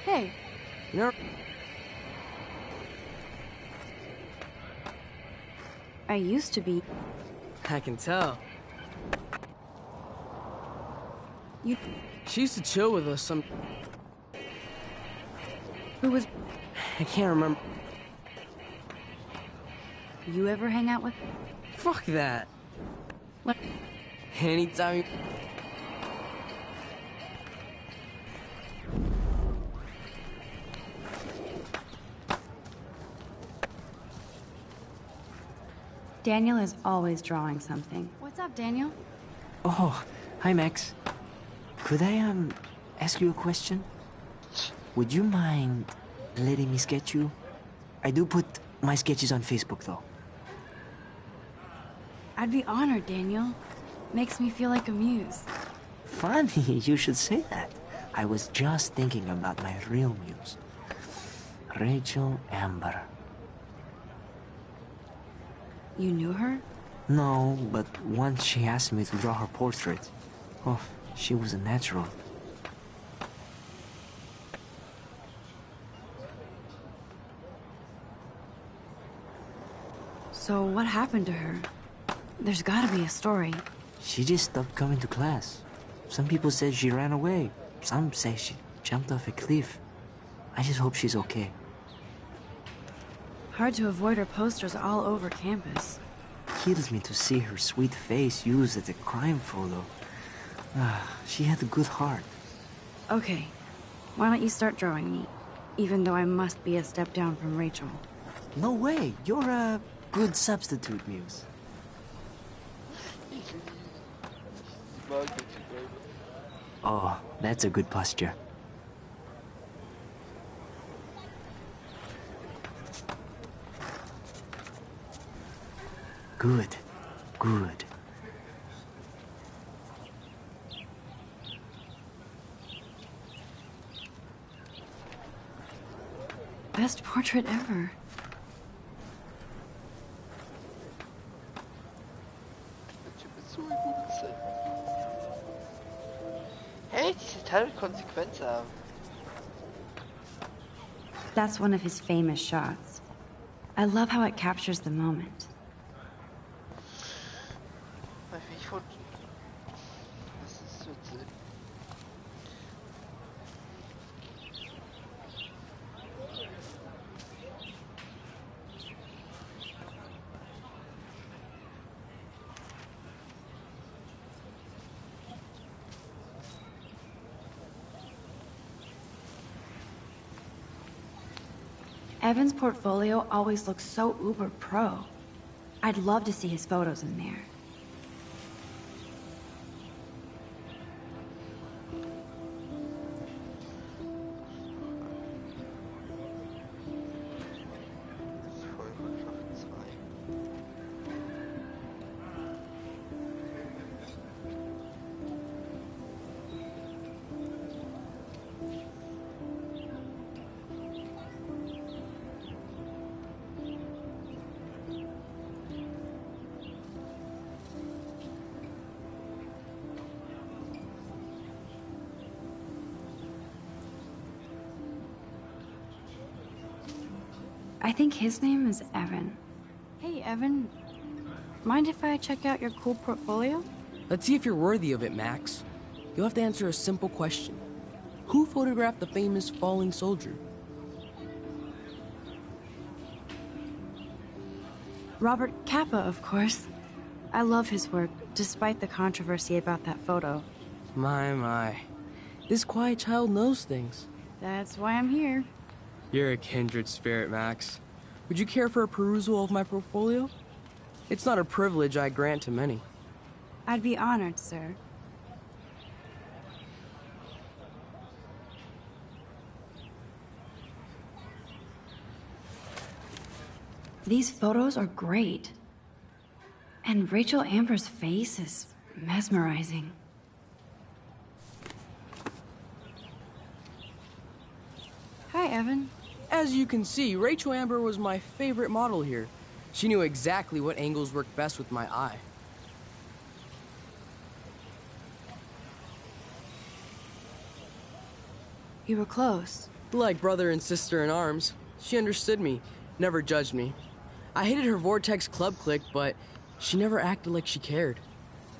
[SPEAKER 2] Hey.
[SPEAKER 13] You know,
[SPEAKER 2] I used to be.
[SPEAKER 13] I can tell. She used to chill with us some.
[SPEAKER 2] Who was?
[SPEAKER 13] I can't remember.
[SPEAKER 2] You ever hang out with?
[SPEAKER 13] Fuck that.
[SPEAKER 2] What?
[SPEAKER 13] Anytime you...
[SPEAKER 2] Daniel is always drawing something. What's up, Daniel?
[SPEAKER 8] Oh, hi, Max. Could I, ask you a question? Would you mind letting me sketch you? I do put my sketches on Facebook, though.
[SPEAKER 2] I'd be honored, Daniel. Makes me feel like a muse.
[SPEAKER 8] Funny, you should say that. I was just thinking about my real muse. Rachel Amber.
[SPEAKER 2] You knew her?
[SPEAKER 8] No, but once she asked me to draw her portrait. Oh, she was a natural.
[SPEAKER 2] So what happened to her? There's gotta be a story.
[SPEAKER 8] She just stopped coming to class. Some people said she ran away. Some say she jumped off a cliff. I just hope she's okay.
[SPEAKER 2] Hard to avoid her posters all over campus.
[SPEAKER 8] Kills me to see her sweet face used as a crime photo. She had a good heart.
[SPEAKER 2] Okay, why don't you start drawing me? Even though I must be a step down from Rachel.
[SPEAKER 8] No way, you're a good substitute, Muse. Oh, that's a good posture. Good, good.
[SPEAKER 2] Best portrait ever.
[SPEAKER 1] Hey, diese Teile Konsequenz haben.
[SPEAKER 2] That's one of his famous shots. I love how it captures the moment. Evan's portfolio always looks so uber pro. I'd love to see his photos in there. I think his name is Evan. Hey, Evan. Mind if I check out your cool portfolio?
[SPEAKER 13] Let's see if you're worthy of it, Max. You'll have to answer a simple question. Who photographed the famous falling soldier?
[SPEAKER 2] Robert Capa, of course. I love his work, despite the controversy about that photo.
[SPEAKER 13] My. This quiet child knows things.
[SPEAKER 2] That's why I'm here.
[SPEAKER 13] You're a kindred spirit, Max. Would you care for a perusal of my portfolio? It's not a privilege I grant to many.
[SPEAKER 2] I'd be honored, sir. These photos are great. And Rachel Amber's face is mesmerizing. Hi, Evan.
[SPEAKER 13] As you can see, Rachel Amber was my favorite model here. She knew exactly what angles worked best with my eye.
[SPEAKER 2] You were close.
[SPEAKER 13] Like brother and sister in arms. She understood me, never judged me. I hated her Vortex Club clique, but she never acted like she cared.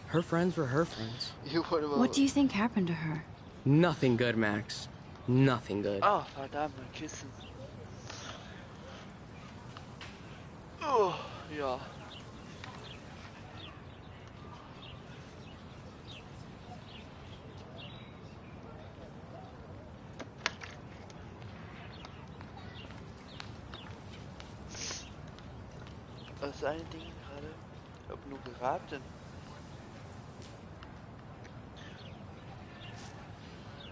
[SPEAKER 13] Her friends were her friends.
[SPEAKER 2] What do you think happened to her?
[SPEAKER 13] Nothing good, Max. Nothing good.
[SPEAKER 1] Oh, verdammt, mein Kissen. Oh, ja. Was ist ein Ding gerade? Ich hab nur geraten.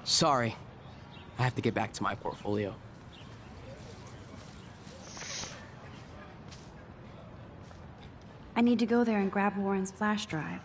[SPEAKER 13] Sorry. I have to get back to my portfolio.
[SPEAKER 2] I need to go there and grab Warren's flash drive.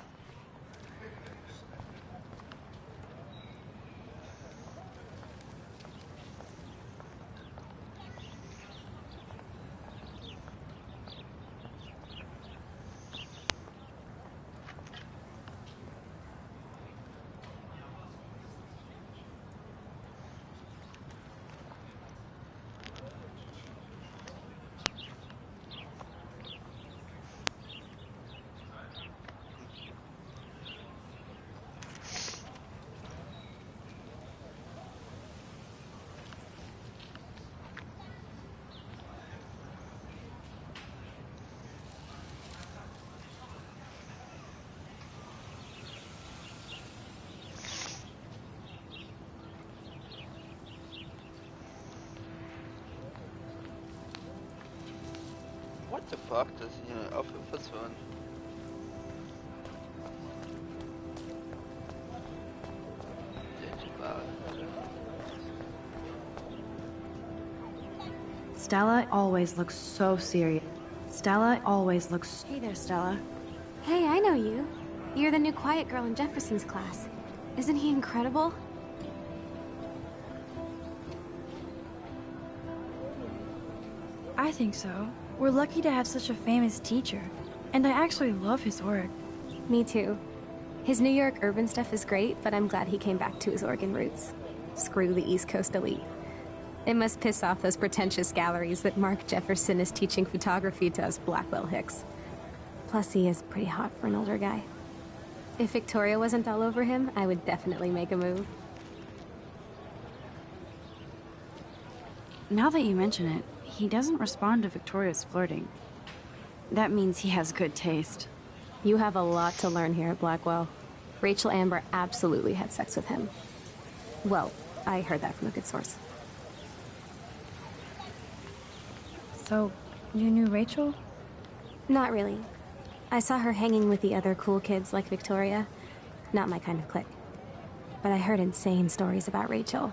[SPEAKER 12] fuck, dass ich hier aufhöre zu hören.
[SPEAKER 2] Stella always looks so serious. Stella always looks...
[SPEAKER 6] Hey there, Stella. Hey, I know you. You're the new quiet girl in Jefferson's class. Isn't he incredible?
[SPEAKER 7] I think so. We're lucky to have such a famous teacher. And I actually love his work.
[SPEAKER 6] Me too. His New York urban stuff is great, but I'm glad he came back to his Oregon roots. Screw the East Coast elite. It must piss off those pretentious galleries that Mark Jefferson is teaching photography to us Blackwell hicks. Plus, he is pretty hot for an older guy. If Victoria wasn't all over him, I would definitely make a move.
[SPEAKER 2] Now that you mention it, he doesn't respond to Victoria's flirting. That means he has good taste.
[SPEAKER 6] You have a lot to learn here at Blackwell. Rachel Amber absolutely had sex with him. Well, I heard that from a good source.
[SPEAKER 7] So, you knew Rachel?
[SPEAKER 6] Not really. I saw her hanging with the other cool kids like Victoria. Not my kind of clique. But I heard insane stories about Rachel.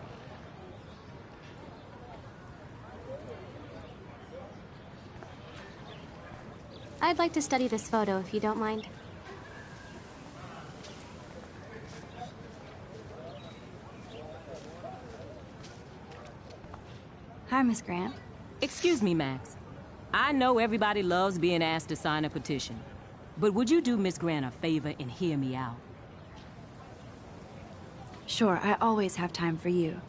[SPEAKER 6] I'd like to study this photo, if you don't mind.
[SPEAKER 2] Hi, Miss Grant.
[SPEAKER 14] Excuse me, Max. I know everybody loves being asked to sign a petition. But would you do Miss Grant a favor and hear me out?
[SPEAKER 2] Sure, I always have time for you.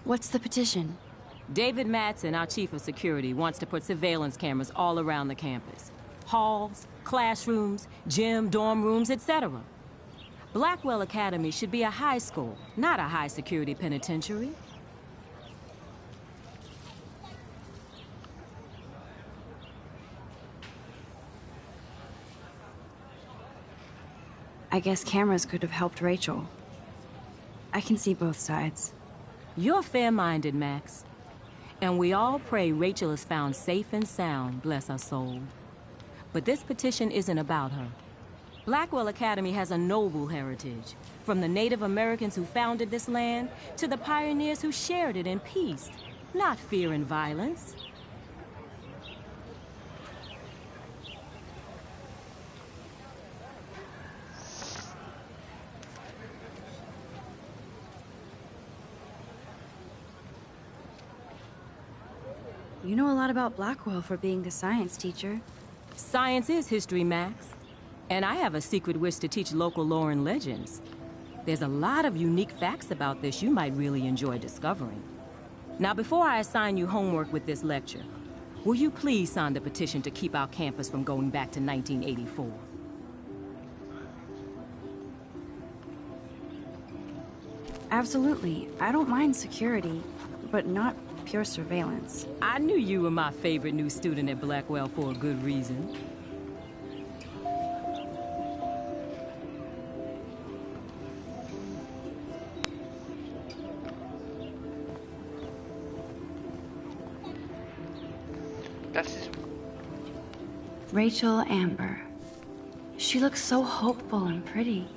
[SPEAKER 2] What's the petition?
[SPEAKER 14] David Matson, our chief of security, wants to put surveillance cameras all around the campus. Halls, classrooms, gym, dorm rooms, etc. Blackwell Academy should be a high school, not a high-security penitentiary.
[SPEAKER 2] I guess cameras could have helped Rachel. I can see both sides.
[SPEAKER 14] You're fair-minded, Max. And we all pray Rachel is found safe and sound, bless her soul. But this petition isn't about her. Blackwell Academy has a noble heritage, from the Native Americans who founded this land to the pioneers who shared it in peace, not fear and violence.
[SPEAKER 2] You know a lot about Blackwell for being the science teacher.
[SPEAKER 14] Science is history, Max. And I have a secret wish to teach local lore and legends. There's a lot of unique facts about this you might really enjoy discovering. Now, before I assign you homework with this lecture, will you please sign the petition to keep our campus from going back to 1984?
[SPEAKER 2] Absolutely. I don't mind security, but not pure surveillance.
[SPEAKER 14] I knew you were my favorite new student at Blackwell for a good reason.
[SPEAKER 2] Rachel Amber. She looks so hopeful and pretty.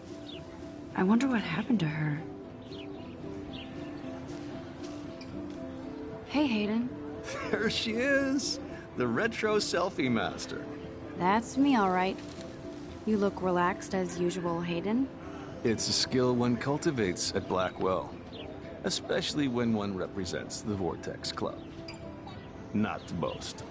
[SPEAKER 2] I wonder what happened to her. Hey, Hayden.
[SPEAKER 15] There she is, the retro selfie master.
[SPEAKER 2] That's me, all right. You look relaxed as usual, Hayden.
[SPEAKER 15] It's a skill one cultivates at Blackwell, especially when one represents the Vortex Club. Not to boast.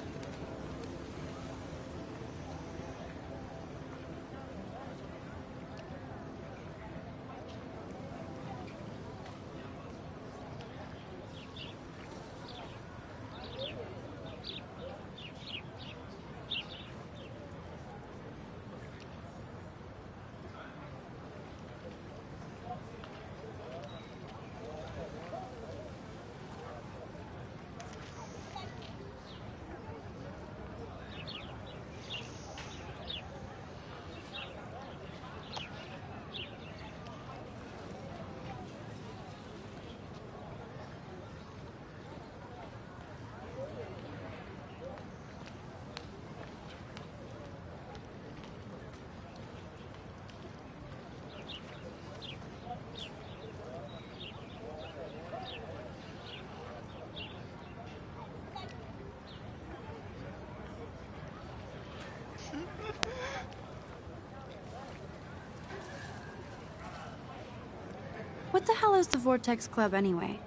[SPEAKER 2] What the hell is the Vortex Club anyway?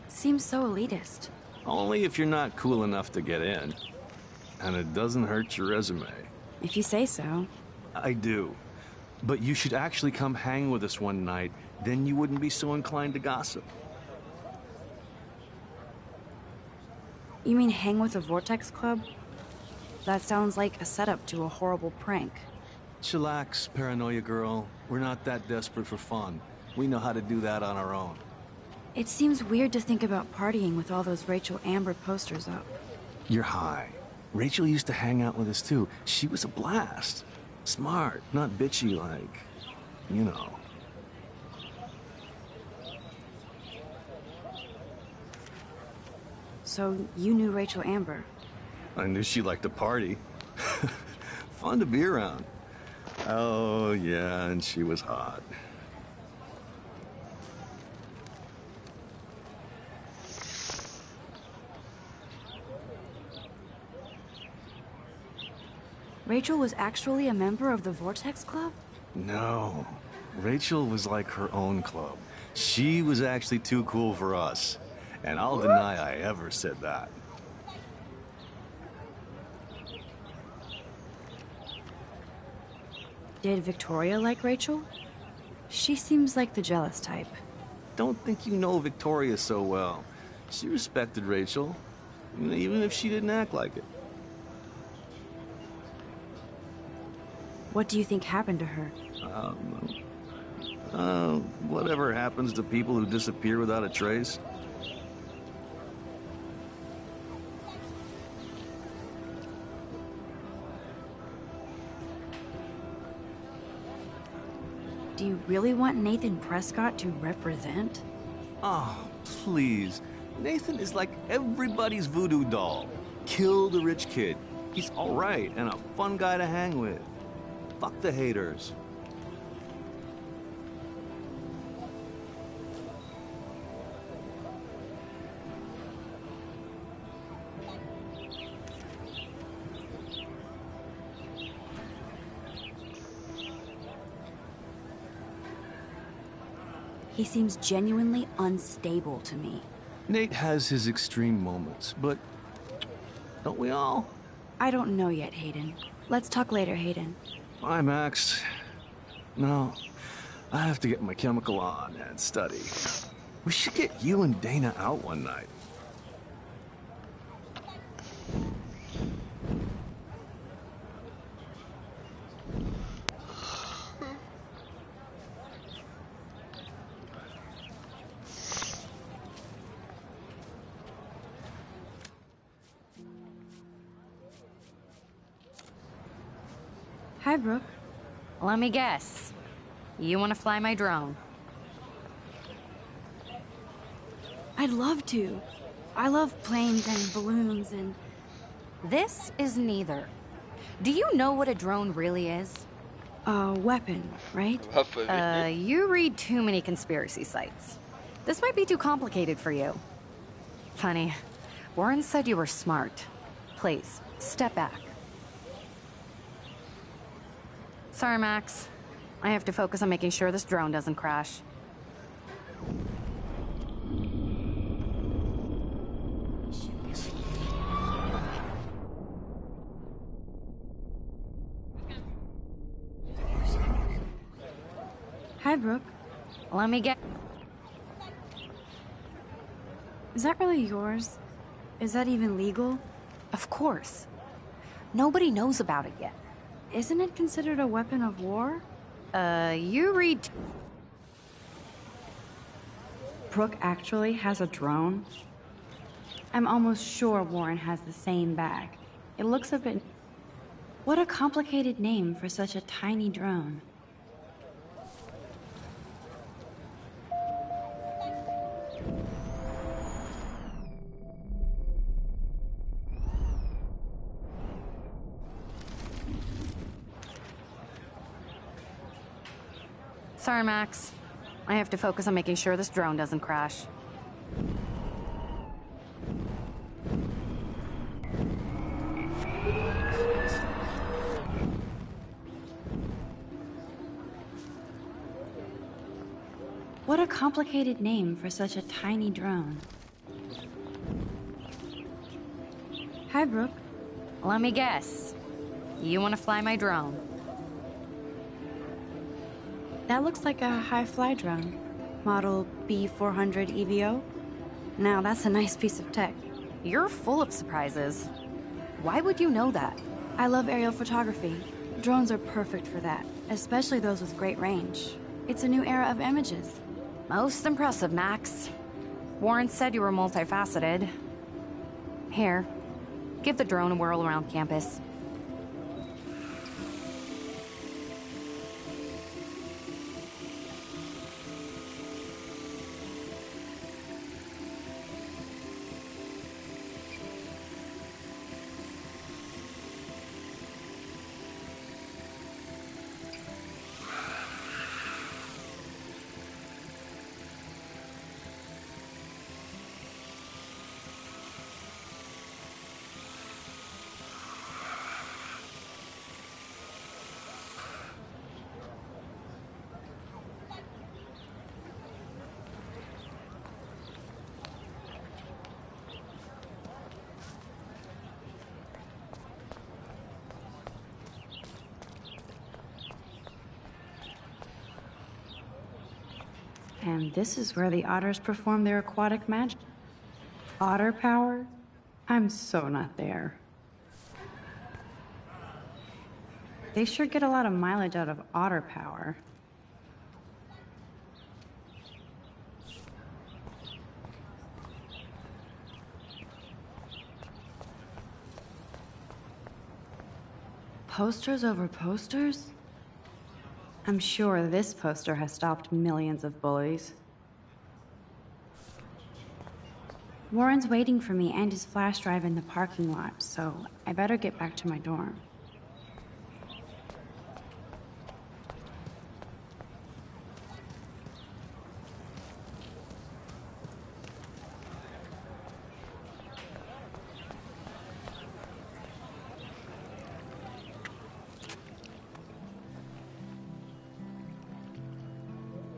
[SPEAKER 2] It seems so elitist.
[SPEAKER 15] Only if you're not cool enough to get in. And it doesn't hurt your resume.
[SPEAKER 2] If you say so.
[SPEAKER 15] I do. But you should actually come hang with us one night, then you wouldn't be so inclined to gossip.
[SPEAKER 2] You mean hang with the Vortex Club? That sounds like a setup to a horrible prank.
[SPEAKER 15] Chillax, paranoia girl. We're not that desperate for fun. We know how to do that on our own.
[SPEAKER 2] It seems weird to think about partying with all those Rachel Amber posters up.
[SPEAKER 15] You're high. Rachel used to hang out with us too. She was a blast. Smart, not bitchy like, you know.
[SPEAKER 2] So you knew Rachel Amber?
[SPEAKER 15] I knew she liked to party. Fun to be around. Oh, yeah, and she was hot.
[SPEAKER 2] Rachel was actually a member of the Vortex Club?
[SPEAKER 15] No. Rachel was like her own club. She was actually too cool for us. And I'll deny I ever said that.
[SPEAKER 2] Did Victoria like Rachel? She seems like the jealous type.
[SPEAKER 15] Don't think you know Victoria so well. She respected Rachel, even if she didn't act like it.
[SPEAKER 2] What do you think happened to her?
[SPEAKER 15] Whatever happens to people who disappear without a trace.
[SPEAKER 2] Do you really want Nathan Prescott to represent?
[SPEAKER 15] Oh, please. Nathan is like everybody's voodoo doll. Kill the rich kid. He's all right and a fun guy to hang with. Fuck the haters.
[SPEAKER 2] He seems genuinely unstable to me.
[SPEAKER 15] Nate has his extreme moments, but don't we all?
[SPEAKER 2] I don't know yet, Hayden. Let's talk later, Hayden.
[SPEAKER 15] Bye, Max. No, I have to get my chemical on and study. We should get you and Dana out one night.
[SPEAKER 2] Hi, Brooke.
[SPEAKER 4] Let me guess. You want to fly my drone?
[SPEAKER 2] I'd love to. I love planes and balloons and...
[SPEAKER 4] This is neither. Do you know what a drone really is?
[SPEAKER 2] A weapon, right?
[SPEAKER 4] You read too many conspiracy sites. This might be too complicated for you. Funny. Warren said you were smart. Please, step back. Sorry, Max. I have to focus on making sure this drone doesn't crash.
[SPEAKER 2] Hi, Brooke.
[SPEAKER 4] Let me get...
[SPEAKER 2] Is that really yours? Is that even legal?
[SPEAKER 4] Of course. Nobody knows about it yet.
[SPEAKER 2] Isn't it considered a weapon of war?
[SPEAKER 4] You read...
[SPEAKER 2] Brooke actually has a drone? I'm almost sure Warren has the same bag. It looks a bit... What a complicated name for such a tiny drone.
[SPEAKER 4] Sorry, Max. I have to focus on making sure this drone doesn't crash.
[SPEAKER 2] What a complicated name for such a tiny drone. Hi, Brooke.
[SPEAKER 4] Let me guess. You want to fly my drone?
[SPEAKER 2] That looks like a high-fly drone. Model B400 EVO. Now, that's a nice piece of tech.
[SPEAKER 4] You're full of surprises. Why would you know that?
[SPEAKER 2] I love aerial photography. Drones are perfect for that, especially those with great range. It's a new era of images.
[SPEAKER 4] Most impressive, Max. Warren said you were multifaceted. Here, give the drone a whirl around campus.
[SPEAKER 2] And this is where the otters perform their aquatic magic. Otter power? I'm so not there. They sure get a lot of mileage out of otter power. Posters over posters? I'm sure this poster has stopped millions of bullies. Warren's waiting for me and his flash drive in the parking lot, so I better get back to my dorm.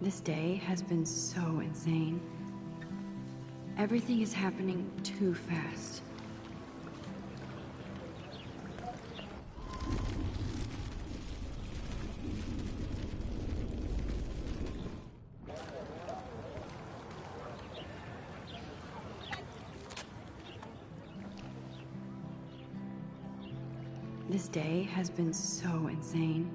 [SPEAKER 2] This day has been so insane. Everything is happening too fast. This day has been so insane.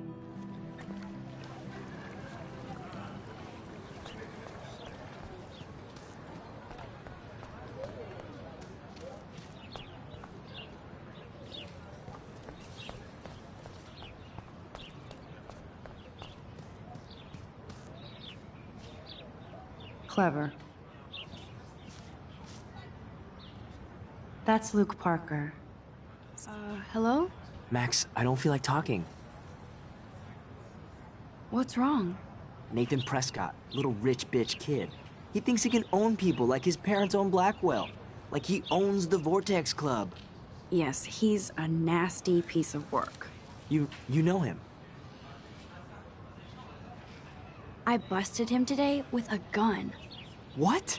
[SPEAKER 2] Clever. That's Luke Parker. Hello?
[SPEAKER 8] Max, I don't feel like talking.
[SPEAKER 2] What's wrong?
[SPEAKER 8] Nathan Prescott, little rich bitch kid. He thinks he can own people like his parents own Blackwell. Like he owns the Vortex Club.
[SPEAKER 2] Yes, he's a nasty piece of work.
[SPEAKER 8] You know him?
[SPEAKER 2] I busted him today with a gun.
[SPEAKER 8] What?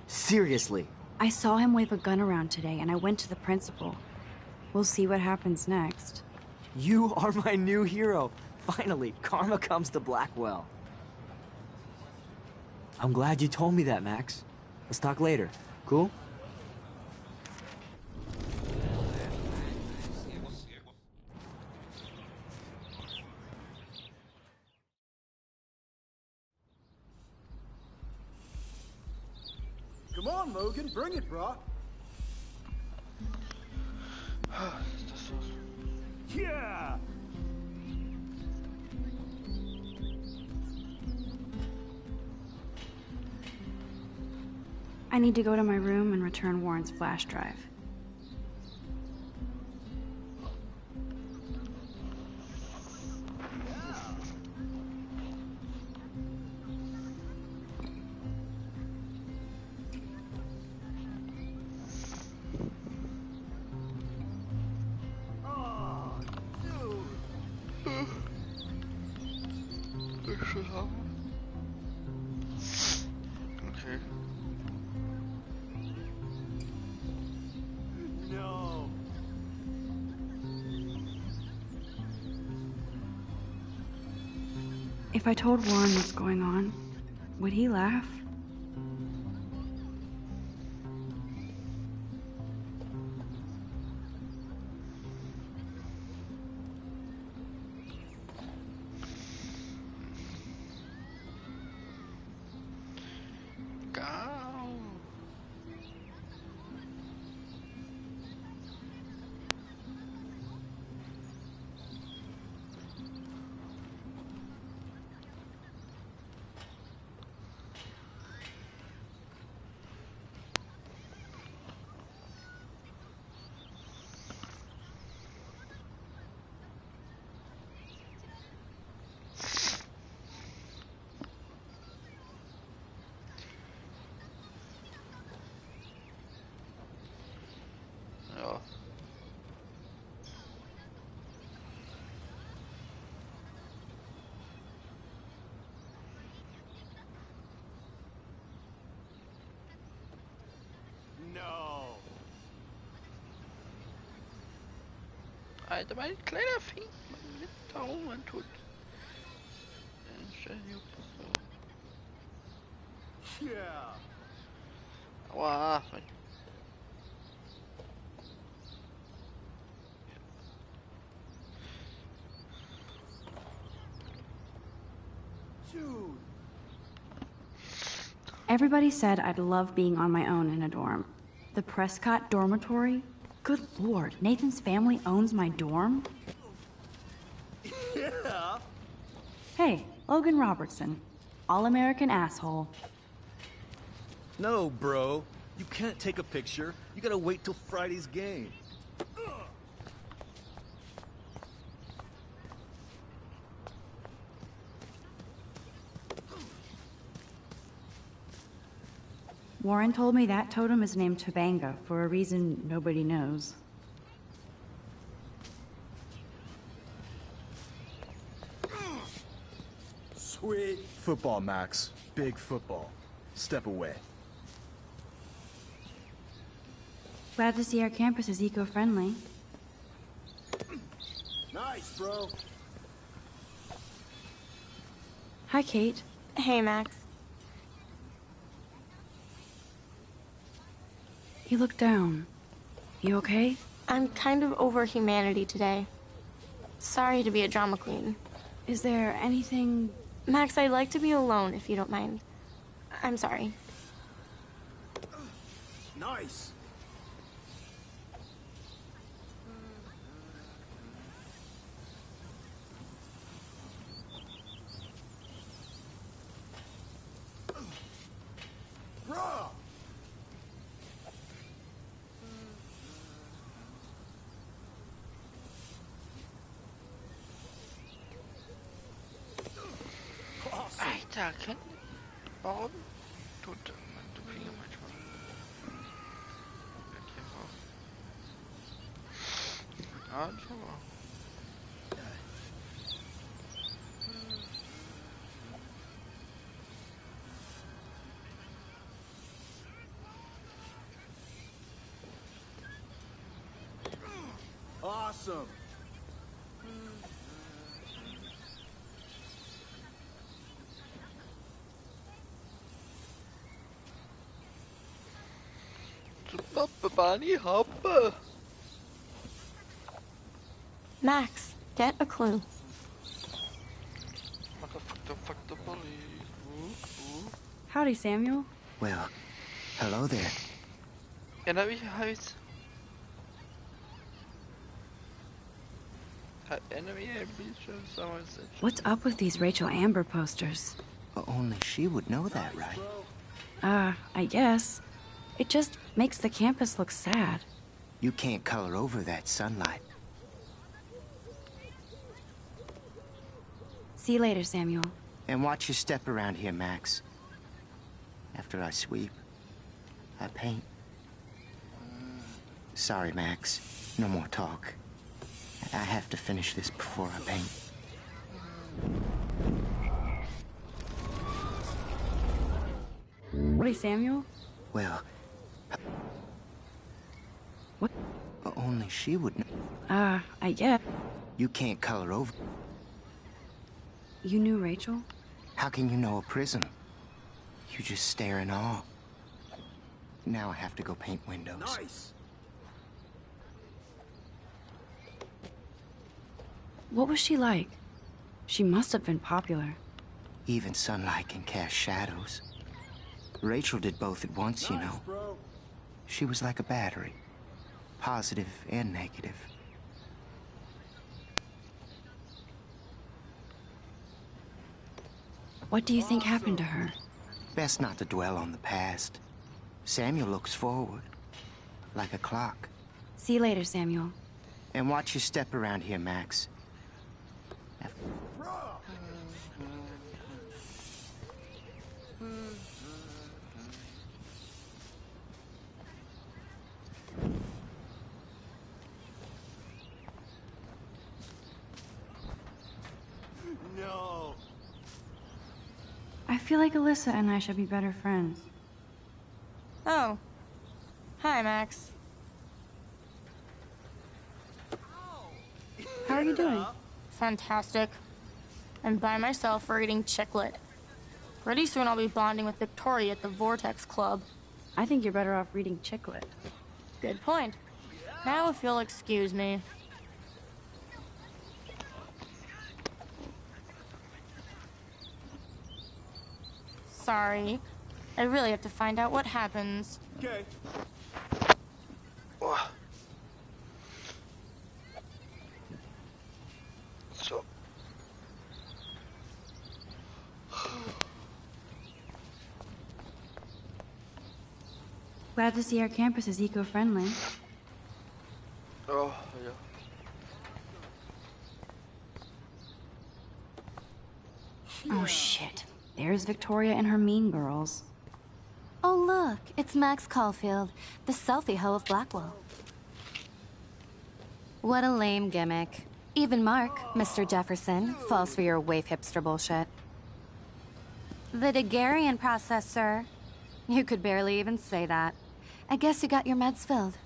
[SPEAKER 8] Seriously?
[SPEAKER 2] I saw him wave a gun around today, and I went to the principal. We'll see what happens next.
[SPEAKER 8] You are my new hero. Finally, karma comes to Blackwell. I'm glad you told me that, Max. Let's talk later. Cool?
[SPEAKER 16] Come on, Logan, bring it, brah. Yeah!
[SPEAKER 2] I need to go to my room and return Warren's flash drive. If I told Warren what's going on, would he laugh?
[SPEAKER 12] Ja.
[SPEAKER 10] No.
[SPEAKER 12] Alter, mein kleiner Vieh. Mein Daumen tut.
[SPEAKER 10] Yeah.
[SPEAKER 12] Aua.
[SPEAKER 16] Dude.
[SPEAKER 2] Everybody said I'd love being on my own in a dorm. The Prescott dormitory? Good lord, Nathan's family owns my dorm?
[SPEAKER 16] Yeah.
[SPEAKER 2] Hey, Logan Robertson. All-American asshole.
[SPEAKER 15] No, bro. You can't take a picture. You gotta wait till Friday's game.
[SPEAKER 2] Warren told me that totem is named Tobanga for a reason nobody knows.
[SPEAKER 16] Sweet.
[SPEAKER 17] Football, Max. Big football. Step away.
[SPEAKER 2] Glad to see our campus is eco-friendly.
[SPEAKER 16] Nice, bro.
[SPEAKER 2] Hi, Kate.
[SPEAKER 5] Hey, Max.
[SPEAKER 2] You look down. You okay?
[SPEAKER 5] I'm kind of over humanity today. Sorry to be a drama queen.
[SPEAKER 2] Is there anything...
[SPEAKER 5] Max, I'd like to be alone if you don't mind. I'm sorry.
[SPEAKER 16] Nice. Bro.
[SPEAKER 12] Alter, warum tut du Finger manchmal? Ah, schau mal.
[SPEAKER 16] Awesome.
[SPEAKER 12] Super Bunny Hopper.
[SPEAKER 5] Max, get a clue.
[SPEAKER 12] Fuck the bully.
[SPEAKER 2] Howdy, Samuel.
[SPEAKER 8] Well, hello there.
[SPEAKER 12] Erinnere mich halt.
[SPEAKER 2] What's up with these Rachel Amber posters?
[SPEAKER 8] Only she would know that, right?
[SPEAKER 2] I guess. It just makes the campus look sad.
[SPEAKER 8] You can't color over that sunlight.
[SPEAKER 2] See you later, Samuel.
[SPEAKER 8] And watch your step around here, Max. After I sweep, I paint. Sorry, Max. No more talk. I have to finish this before I paint.
[SPEAKER 2] Hey, Samuel?
[SPEAKER 8] Well...
[SPEAKER 2] What?
[SPEAKER 8] Only she would know.
[SPEAKER 2] I guess.
[SPEAKER 8] You can't color over.
[SPEAKER 2] You knew Rachel?
[SPEAKER 18] How can you know a prism? You just stare in awe. Now I have to go paint windows.
[SPEAKER 16] Nice.
[SPEAKER 2] What was she like? She must have been popular.
[SPEAKER 18] Even sunlight can cast shadows. Rachel did both at once, you know.
[SPEAKER 16] Bro.
[SPEAKER 18] She was like a battery. Positive and negative.
[SPEAKER 2] What do you think happened to her?
[SPEAKER 18] Best not to dwell on the past. Samuel looks forward, like a clock.
[SPEAKER 2] See you later, Samuel.
[SPEAKER 18] And watch your step around here, Max.
[SPEAKER 16] No.
[SPEAKER 2] I feel like Alyssa and I should be better friends.
[SPEAKER 5] Oh. Hi, Max.
[SPEAKER 2] How are you doing?
[SPEAKER 5] Fantastic. I'm by myself reading Chicklet. Pretty soon I'll be bonding with Victoria at the Vortex Club.
[SPEAKER 2] I think you're better off reading Chicklet.
[SPEAKER 5] Good point. Now if you'll excuse me. Sorry. I really have to find out what happens.
[SPEAKER 16] Okay.
[SPEAKER 12] So.
[SPEAKER 2] Glad to see our campus is eco-friendly.
[SPEAKER 12] Oh, yeah.
[SPEAKER 2] Oh, shit. There's Victoria and her mean girls.
[SPEAKER 4] Oh, look, it's Max Caulfield, the selfie hoe of Blackwell. What a lame gimmick. Even Mark, Mr. Jefferson, falls for your waif hipster bullshit. The Daguerrean process, sir. You could barely even say that. I guess you got your meds filled.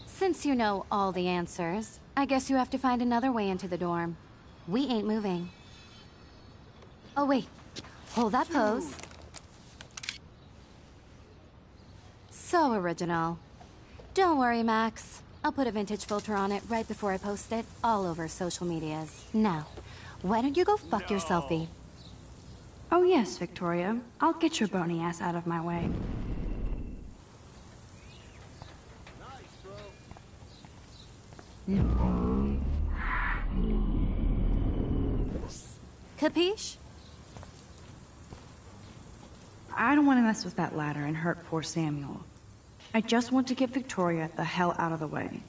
[SPEAKER 4] Since you know all the answers, I guess you have to find another way into the dorm. We ain't moving. Oh, wait. Hold that pose. So original. Don't worry, Max. I'll put a vintage filter on it right before I post it all over social medias. Now, why don't you go fuck your selfie?
[SPEAKER 2] Oh, yes, Victoria. I'll get your bony ass out of my way.
[SPEAKER 4] Capiche?
[SPEAKER 2] I don't want to mess with that ladder and hurt poor Samuel. I just want to get Victoria the hell out of the way.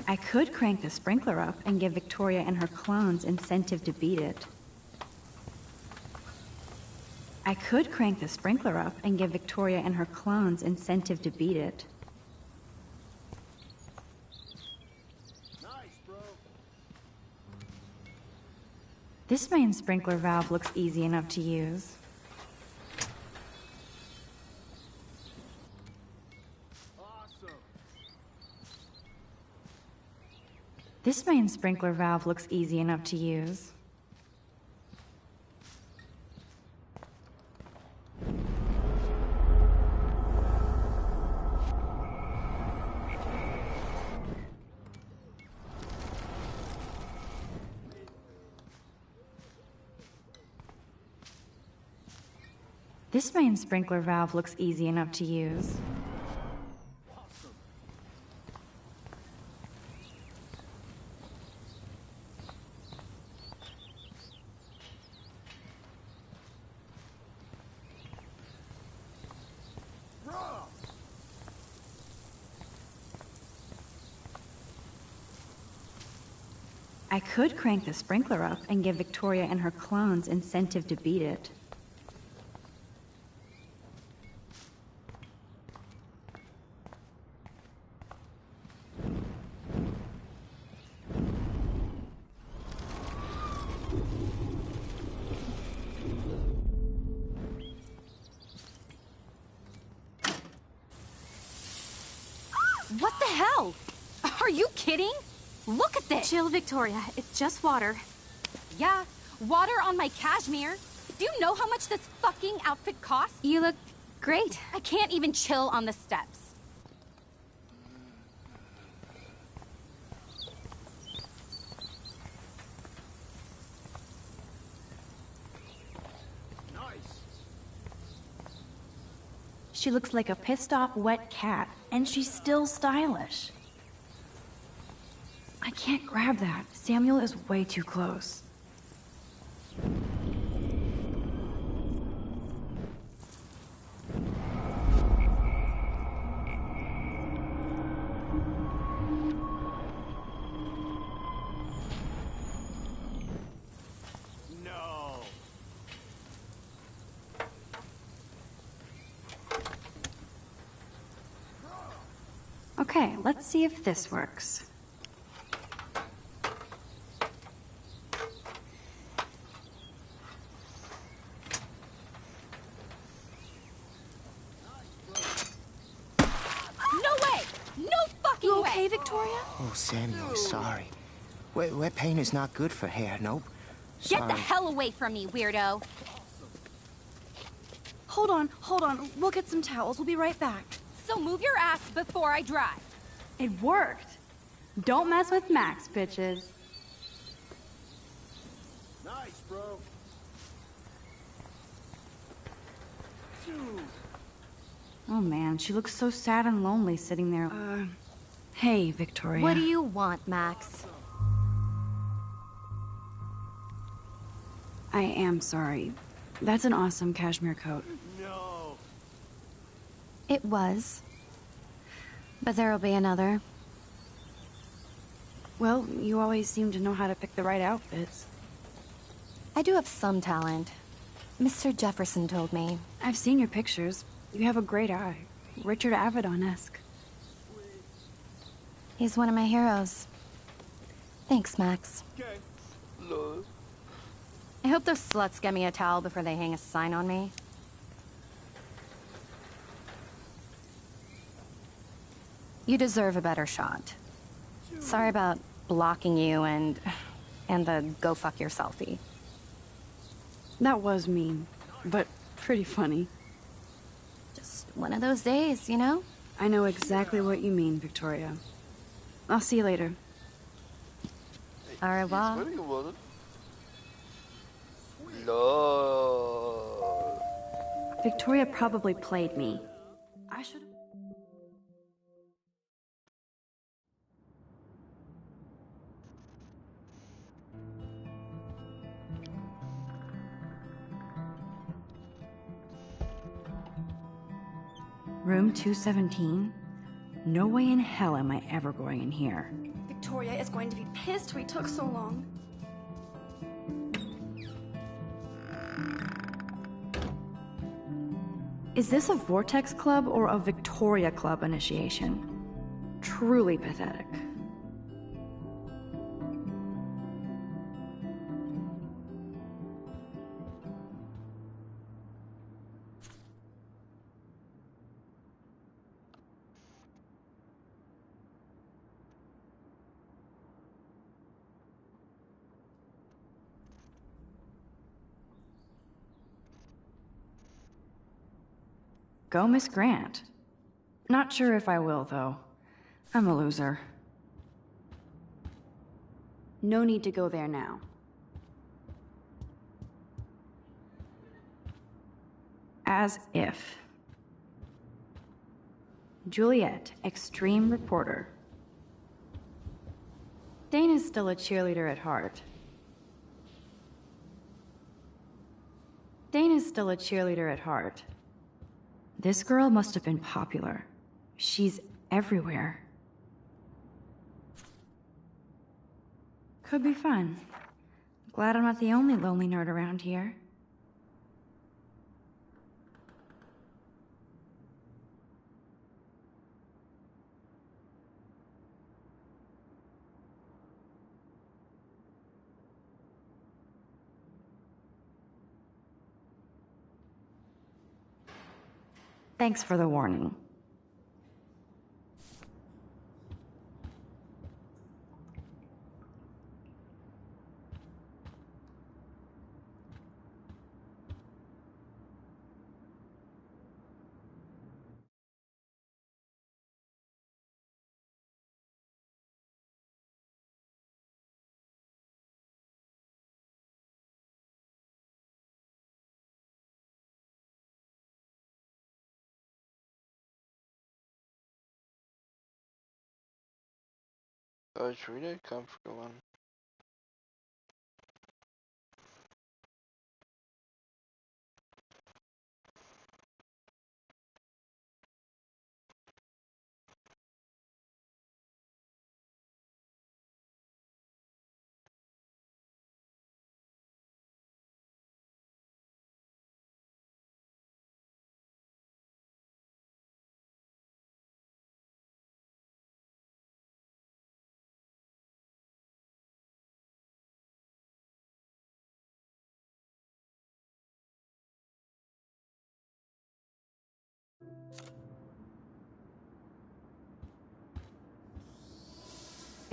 [SPEAKER 2] I could crank the sprinkler up and give Victoria and her clones incentive to beat it. I could crank the sprinkler up and give Victoria and her clones incentive to beat it.
[SPEAKER 16] Nice, bro.
[SPEAKER 2] This main sprinkler valve looks easy enough to use. This main sprinkler valve looks easy enough to use. This main sprinkler valve looks easy enough to use. I could crank the sprinkler up and give Victoria and her clones incentive to beat it.
[SPEAKER 4] the hell? Are you kidding? Look at this!
[SPEAKER 2] Chill, Victoria. It's just water.
[SPEAKER 4] Yeah, water on my cashmere. Do you know how much this fucking outfit costs?
[SPEAKER 6] You look great.
[SPEAKER 4] I can't even chill on the steps.
[SPEAKER 7] She looks like a pissed-off wet cat, and she's still stylish. I can't grab that. Samuel is way too close.
[SPEAKER 16] No.
[SPEAKER 2] Okay, let's see if this works.
[SPEAKER 4] You
[SPEAKER 2] okay, Victoria?
[SPEAKER 18] Oh, Samuel, sorry. Wet paint is not good for hair, nope.
[SPEAKER 4] Get
[SPEAKER 18] Sorry.
[SPEAKER 4] the hell away from me, weirdo.
[SPEAKER 2] Hold on. We'll get some towels. We'll be right back.
[SPEAKER 4] So move your ass before I drive.
[SPEAKER 2] It worked. Don't mess with Max, bitches.
[SPEAKER 16] Nice, bro.
[SPEAKER 2] Oh man, she looks so sad and lonely sitting there. Hey, Victoria.
[SPEAKER 4] What do you want, Max?
[SPEAKER 2] I am sorry. That's an awesome cashmere coat.
[SPEAKER 16] No.
[SPEAKER 4] It was. But there'll be another.
[SPEAKER 2] Well, you always seem to know how to pick the right outfits.
[SPEAKER 4] I do have some talent. Mr. Jefferson told me.
[SPEAKER 2] I've seen your pictures. You have a great eye. Richard Avedon-esque.
[SPEAKER 4] He's one of my heroes. Thanks, Max.
[SPEAKER 16] Okay.
[SPEAKER 12] Lol.
[SPEAKER 4] I hope those sluts get me a towel before they hang a sign on me. You deserve a better shot. Sorry about blocking you and the go fuck your selfie.
[SPEAKER 2] That was mean, but pretty funny.
[SPEAKER 4] Just one of those days, you know?
[SPEAKER 2] I know exactly what you mean, Victoria. I'll see you later.
[SPEAKER 4] Au revoir.
[SPEAKER 12] Is geworden? Lol.
[SPEAKER 2] Victoria probably played me. I should have... Room 217? No way in hell am I ever going in here.
[SPEAKER 7] Victoria is going to be pissed we took so long.
[SPEAKER 2] Is this a Vortex Club or a Victoria Club initiation? Truly pathetic. Go, Miss Grant. Not sure if I will, though. I'm a loser. No need to go there now. As if. Juliet, extreme reporter. Dana's still a cheerleader at heart. Dana's still a cheerleader at heart. This girl must have been popular. She's everywhere. Could be fun. Glad I'm not the only lonely nerd around here. Thanks for the warning.
[SPEAKER 12] Oh, it's really a comfortable one.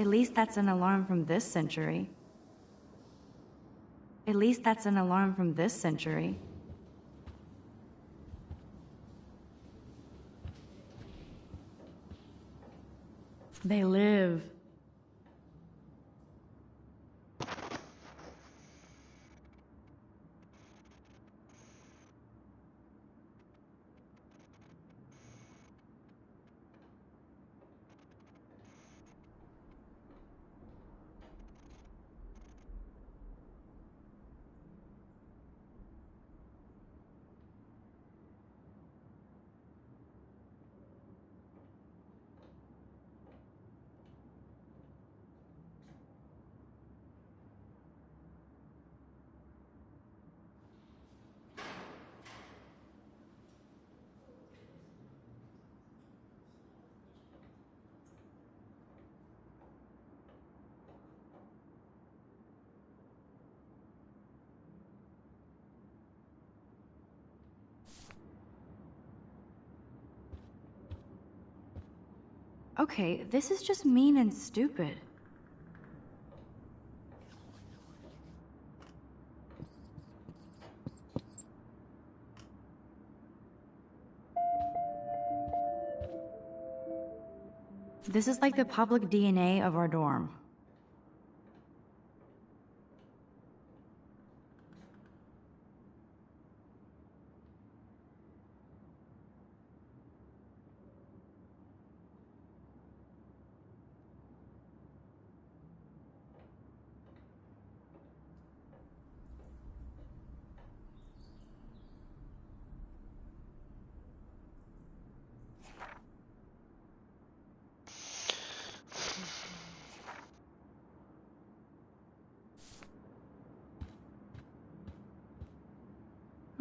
[SPEAKER 7] At least that's an alarm from this century. At least that's an alarm from this century. They live. Okay, this is just mean and stupid. This is like the public DNA of our dorm.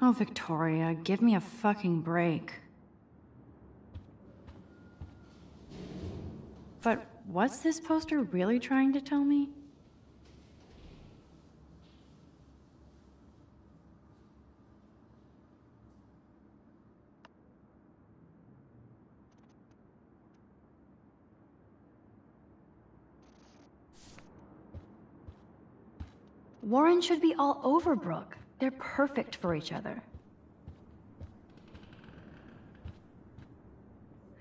[SPEAKER 7] Oh, Victoria, give me a fucking break. But what's this poster really trying to tell me? Warren should be all over Brooke. They're perfect for each other.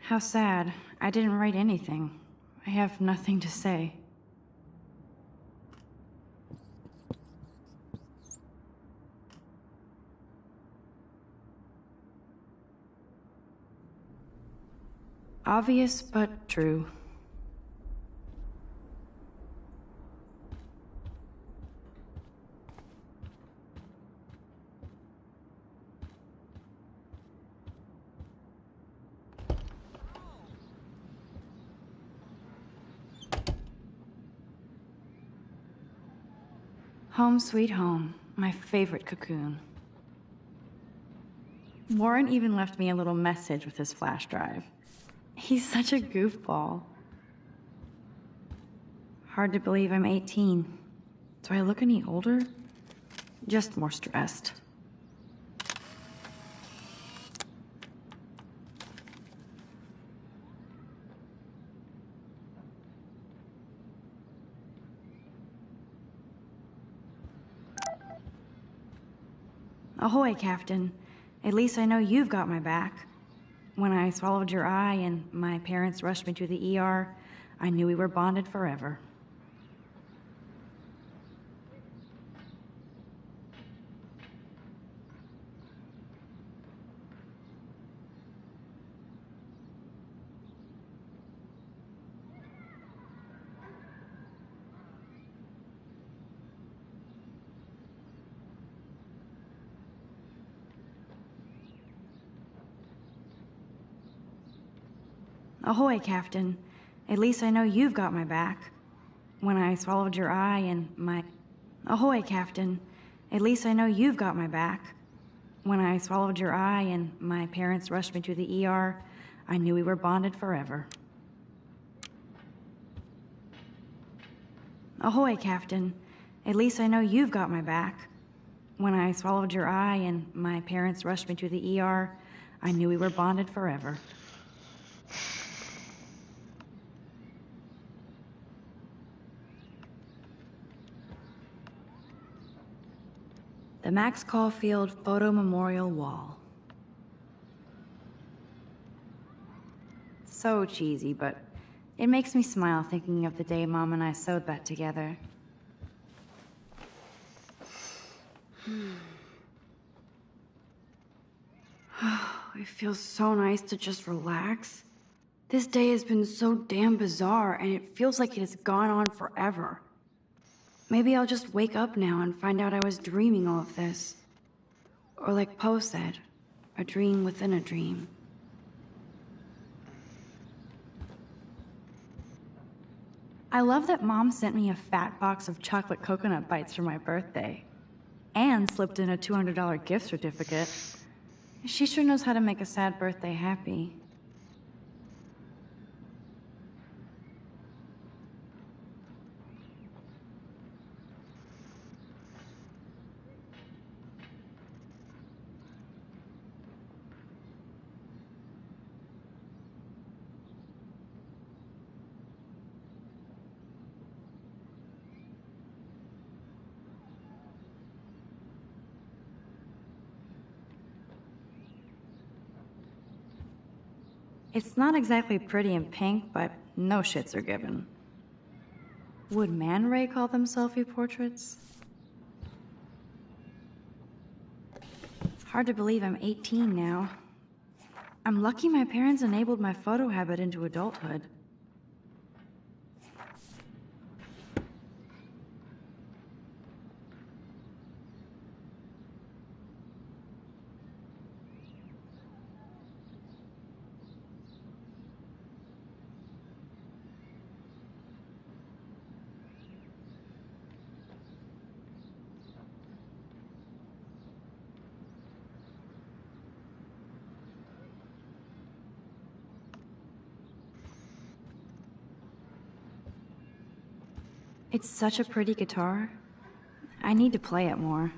[SPEAKER 7] How sad. I didn't write anything. I have nothing to say. Obvious, but true. Home sweet home, my favorite cocoon. Warren even left me a little message with his flash drive. He's such a goofball. Hard to believe I'm 18. Do I look any older? Just more stressed. Ahoy, Captain. At least I know you've got my back. When I swallowed your eye and my parents rushed me to the ER, I knew we were bonded forever. Ahoy, Captain. At least I know you've got my back. When I swallowed your eye and my... Ahoy, Captain. At least I know you've got my back. When I swallowed your eye and my parents rushed me to the ER, I knew we were bonded forever. Ahoy, Captain. At least I know you've got my back. When I swallowed your eye and my parents rushed me to the ER, I knew we were bonded forever. The Max Caulfield Photo Memorial Wall. So cheesy, but it makes me smile thinking of the day Mom and I sewed that together. It feels so nice to just relax. This day has been so damn bizarre, and it feels like it has gone on forever. Maybe I'll just wake up now and find out I was dreaming all of this. Or like Poe said, a dream within a dream. I love that Mom sent me a fat box of chocolate coconut bites for my birthday. And slipped in a $200 gift certificate. She sure knows how to make a sad birthday happy. It's not exactly pretty and pink, but no shits are given. Would Man Ray call them selfie portraits? Hard to believe I'm 18 now. I'm lucky my parents enabled my photo habit into adulthood. It's such a pretty guitar. I need to play it more.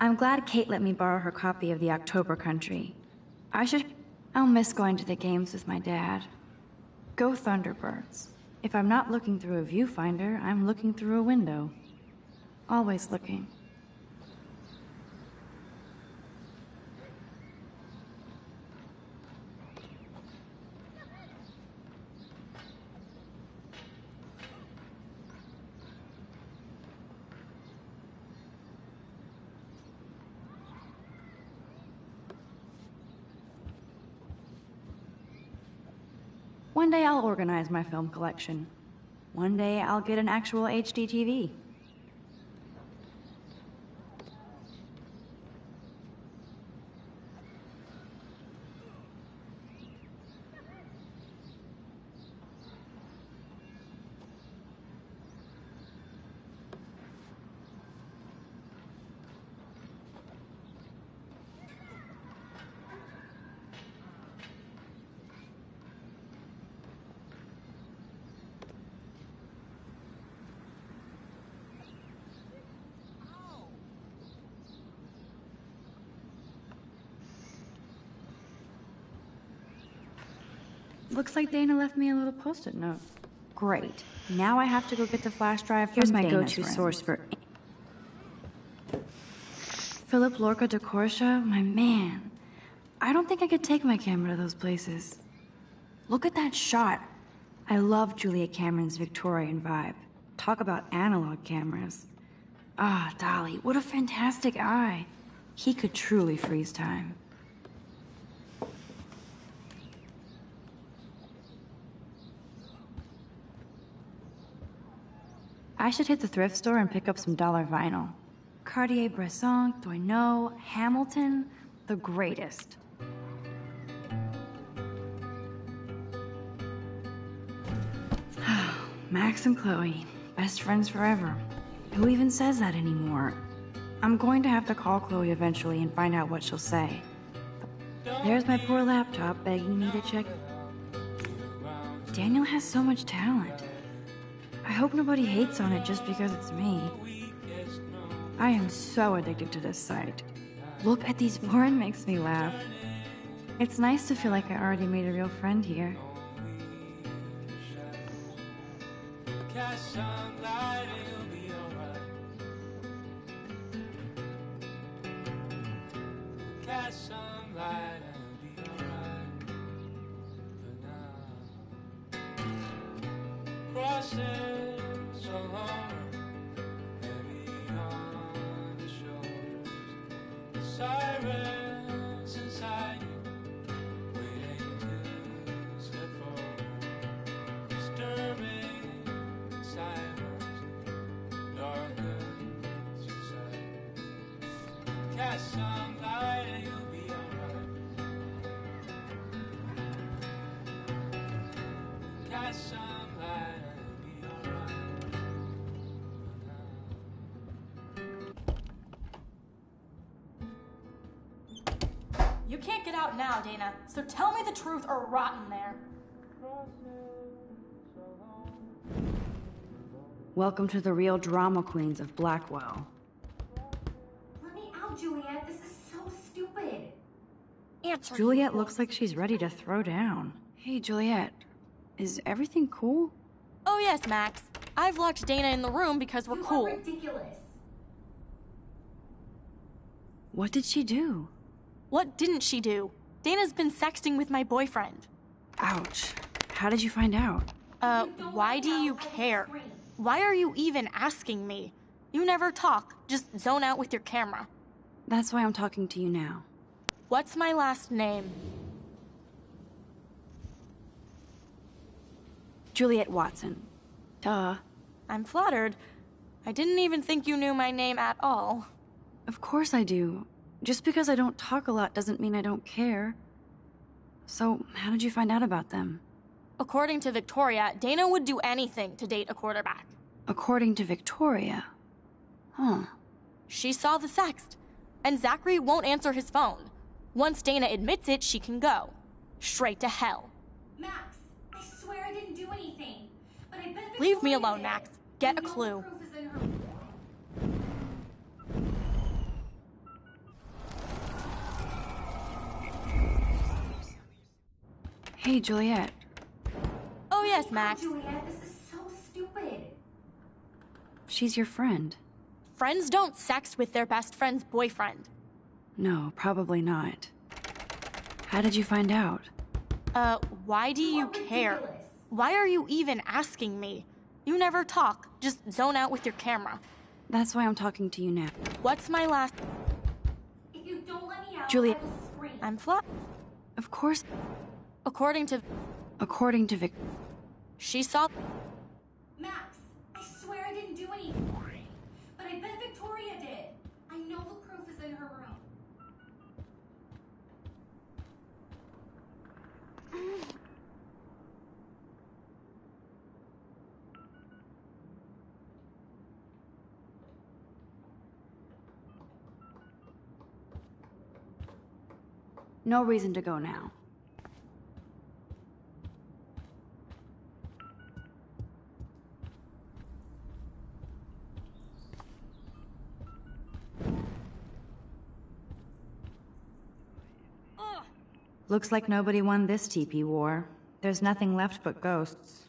[SPEAKER 7] I'm glad Kate let me borrow her copy of the October Country. I'll miss going to the games with my dad. Go Thunderbirds. If I'm not looking through a viewfinder, I'm looking through a window. Always looking. One day I'll organize my film collection. One day I'll get an actual HD TV. Looks like Dana left me a little post-it note. Great. Now I have to go get the flash drive from
[SPEAKER 2] Here's my
[SPEAKER 7] Dana's
[SPEAKER 2] go-to
[SPEAKER 7] friend.
[SPEAKER 2] source for...
[SPEAKER 7] Philip Lorca de Corsia, my man. I don't think I could take my camera to those places. Look at that shot. I love Julia Cameron's Victorian vibe. Talk about analog cameras. Ah, Dolly, what a fantastic eye. He could truly freeze time. I should hit the thrift store and pick up some dollar vinyl. Cartier-Bresson, Doisneau, Hamilton, the greatest. Max and Chloe, best friends forever. Who even says that anymore? I'm going to have to call Chloe eventually and find out what she'll say. There's my poor laptop begging me to check. Daniel has so much talent. I hope nobody hates on it just because it's me. I am so addicted to this site. Look at these porn makes me laugh. It's nice to feel like I already made a real friend here.
[SPEAKER 9] Sirens inside you, waiting to step forward. Disturbing silence, darkens inside. Cast some light and you'll be alright. Cast some light and you'll be alright.
[SPEAKER 5] You can't get out now, Dana, so tell me the truth or rot in there.
[SPEAKER 7] Welcome to the real drama queens of Blackwell.
[SPEAKER 4] Let me out, Juliet. This is so stupid.
[SPEAKER 5] Answer.
[SPEAKER 7] Juliet looks like she's ready to throw down. Hey, Juliet. Is everything cool?
[SPEAKER 5] Oh yes, Max. I've locked Dana in the room because we're cool.
[SPEAKER 4] You are ridiculous.
[SPEAKER 7] What did she do?
[SPEAKER 5] What didn't she do? Dana's been sexting with my boyfriend.
[SPEAKER 7] Ouch. How did you find out?
[SPEAKER 5] Why do you care? Why are you even asking me? You never talk, just zone out with your camera.
[SPEAKER 7] That's why I'm talking to you now.
[SPEAKER 5] What's my last name?
[SPEAKER 7] Juliet Watson. Duh.
[SPEAKER 5] I'm flattered. I didn't even think you knew my name at all.
[SPEAKER 7] Of course I do. Just because I don't talk a lot doesn't mean I don't care. So, how did you find out about them?
[SPEAKER 5] According to Victoria, Dana would do anything to date a quarterback.
[SPEAKER 7] According to Victoria? Huh.
[SPEAKER 5] She saw the sext, and Zachary won't answer his phone. Once Dana admits it, she can go. Straight to hell.
[SPEAKER 4] Max, I swear I didn't do anything. But I bet
[SPEAKER 5] Leave me
[SPEAKER 4] Victoria
[SPEAKER 5] alone,
[SPEAKER 4] did.
[SPEAKER 5] Max. Get a clue.
[SPEAKER 4] Proof is in her.
[SPEAKER 7] Hey, Juliet.
[SPEAKER 5] Oh yes, Max.
[SPEAKER 4] Juliet, this is so stupid.
[SPEAKER 7] She's your friend.
[SPEAKER 5] Friends don't sext with their best friend's boyfriend.
[SPEAKER 7] No, probably not. How did you find out?
[SPEAKER 5] Why do you care? Why are you even asking me? You never talk, just zone out with your camera.
[SPEAKER 7] That's why I'm talking to you now.
[SPEAKER 5] What's my last...
[SPEAKER 4] If you don't let me out,
[SPEAKER 7] Juliet.
[SPEAKER 4] I will scream.
[SPEAKER 5] I'm flat.
[SPEAKER 7] Of course.
[SPEAKER 5] According to
[SPEAKER 7] Vic...
[SPEAKER 5] She saw...
[SPEAKER 4] Max, I swear I didn't do anything. But I bet Victoria did. I know the proof is in her room.
[SPEAKER 7] No reason to go now. Looks like nobody won this TP war. There's nothing left but ghosts.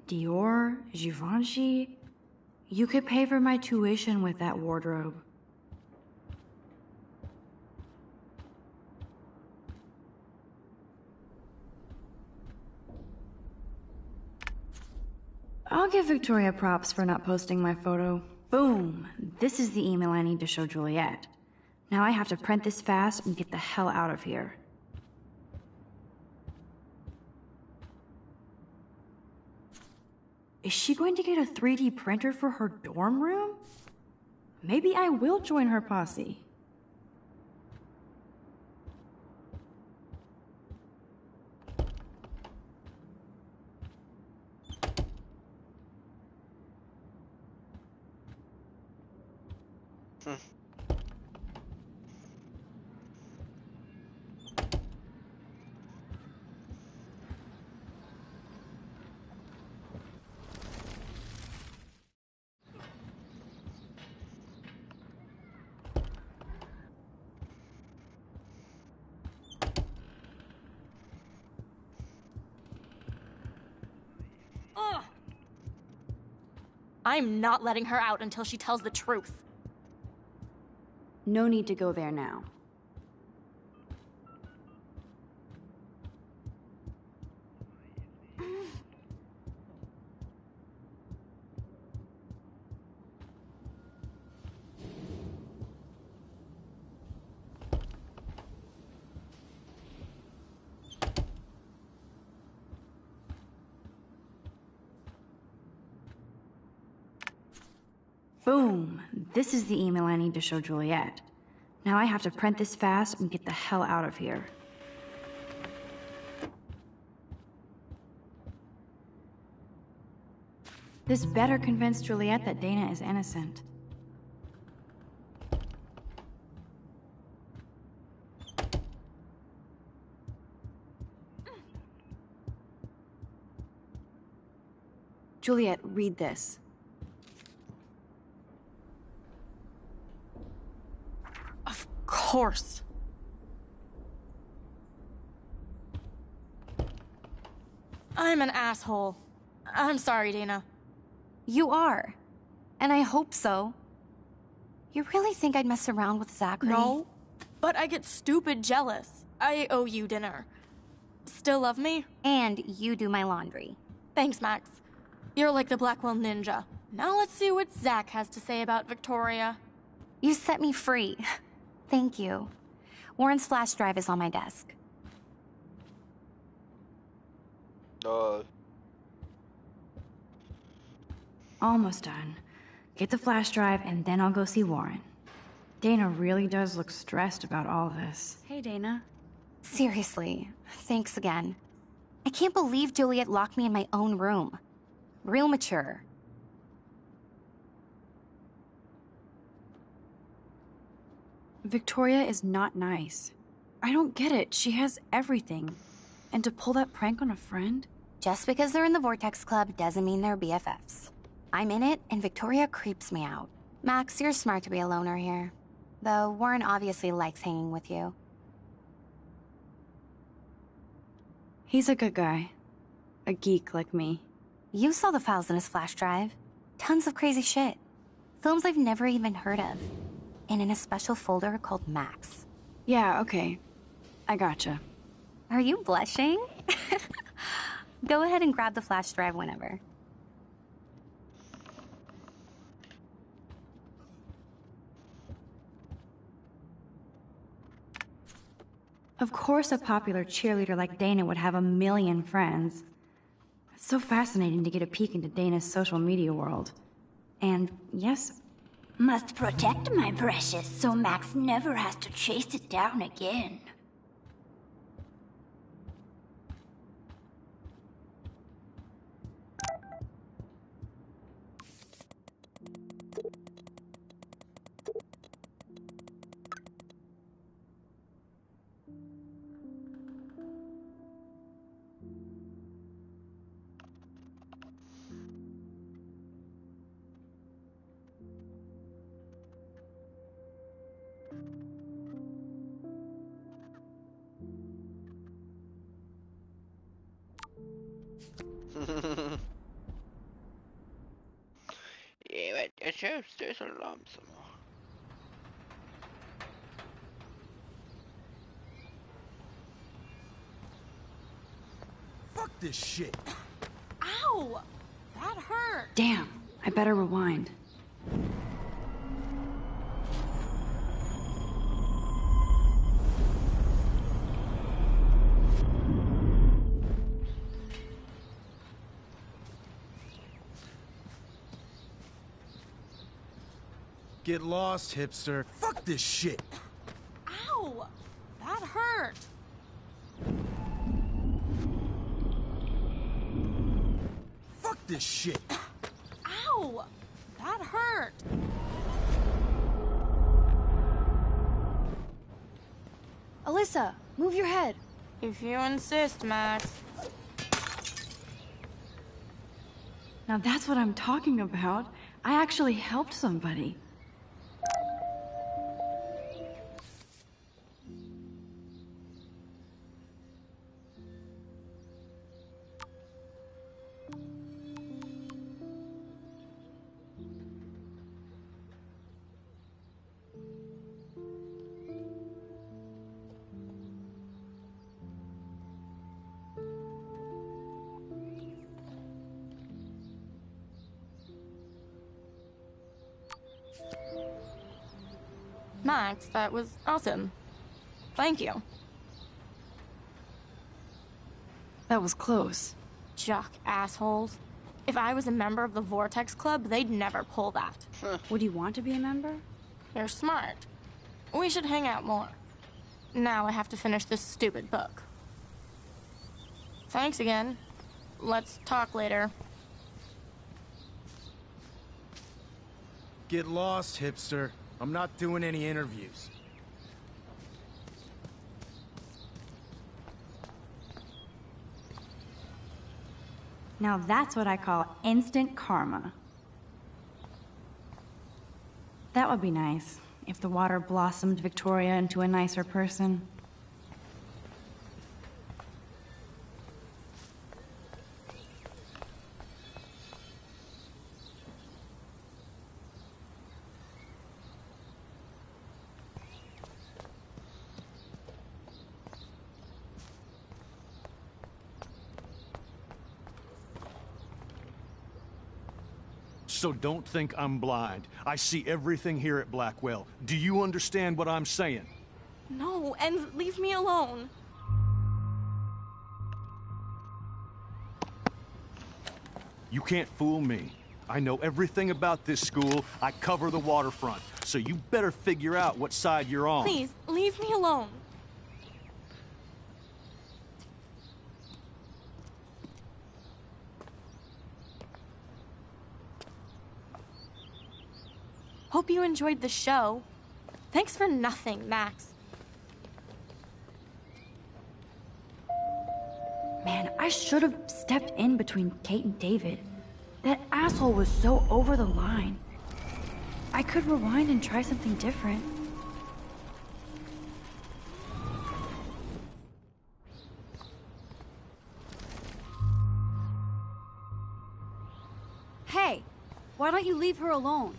[SPEAKER 7] Dior, Givenchy. You could pay for my tuition with that wardrobe. I'll give Victoria props for not posting my photo. Boom! This is the email I need to show Juliet. Now I have to print this fast and get the hell out of here. Is she going to get a 3D printer for her dorm room? Maybe I will join her posse.
[SPEAKER 5] I'm not letting her out until she tells the truth.
[SPEAKER 7] No need to go there now. Boom! This is the email I need to show Juliet. Now I have to print this fast and get the hell out of here. This better convince Juliet that Dana is innocent. Juliet, read this.
[SPEAKER 5] Of course. I'm an asshole. I'm sorry, Dana.
[SPEAKER 4] You are. And I hope so. You really think I'd mess around with Zachary?
[SPEAKER 5] No, but I get stupid jealous. I owe you dinner. Still love me?
[SPEAKER 4] And you do my laundry.
[SPEAKER 5] Thanks, Max. You're like the Blackwell Ninja. Now let's see what Zach has to say about Victoria.
[SPEAKER 4] You set me free. Thank you. Warren's flash drive is on my desk.
[SPEAKER 7] Almost done. Get the flash drive and then I'll go see Warren. Dana really does look stressed about all this. Hey, Dana.
[SPEAKER 4] Seriously, thanks again. I can't believe Juliet locked me in my own room. Real mature.
[SPEAKER 7] Victoria is not nice. I don't get it. She has everything. And to pull that prank on a friend?
[SPEAKER 4] Just because they're in the Vortex Club doesn't mean they're BFFs. I'm in it, and Victoria creeps me out. Max, you're smart to be a loner here. Though Warren obviously likes hanging with you.
[SPEAKER 7] He's a good guy. A geek like me.
[SPEAKER 4] You saw the files in his flash drive. Tons of crazy shit. Films I've never even heard of. And in a special folder called Max.
[SPEAKER 7] Yeah, okay. I gotcha.
[SPEAKER 4] Are you blushing? Go ahead and grab the flash drive whenever.
[SPEAKER 7] Of course a popular cheerleader like Dana would have a million friends. It's so fascinating to get a peek into Dana's social media world. And yes...
[SPEAKER 19] Must protect my precious so Max never has to chase it down again.
[SPEAKER 12] Sheriff Station alarm somehow.
[SPEAKER 17] Fuck this shit.
[SPEAKER 5] Ow! That hurt.
[SPEAKER 7] Damn, I better rewind.
[SPEAKER 17] Get lost, hipster. Fuck this shit.
[SPEAKER 5] Ow! That hurt.
[SPEAKER 17] Fuck this shit.
[SPEAKER 5] Ow! That hurt.
[SPEAKER 7] Alyssa, move your head.
[SPEAKER 5] If you insist, Max.
[SPEAKER 7] Now that's what I'm talking about. I actually helped somebody.
[SPEAKER 5] Max, that was awesome. Thank you.
[SPEAKER 7] That was close.
[SPEAKER 5] Jock assholes. If I was a member of the Vortex Club, they'd never pull that.
[SPEAKER 7] Would you want to be a member?
[SPEAKER 5] They're smart. We should hang out more. Now I have to finish this stupid book. Thanks again. Let's talk later.
[SPEAKER 17] Get lost, hipster. I'm not doing any interviews.
[SPEAKER 7] Now that's what I call instant karma. That would be nice, if the water blossomed Victoria into a nicer person.
[SPEAKER 10] So don't think I'm blind. I see everything here at Blackwell. Do you understand what I'm saying?
[SPEAKER 5] No, and leave me alone.
[SPEAKER 10] You can't fool me. I know everything about this school. I cover the waterfront. So you better figure out what side you're on.
[SPEAKER 5] Please, leave me alone. Hope you enjoyed the show. Thanks for nothing, Max.
[SPEAKER 7] Man, I should have stepped in between Kate and David. That asshole was so over the line. I could rewind and try something different.
[SPEAKER 2] Hey, why don't you leave her alone?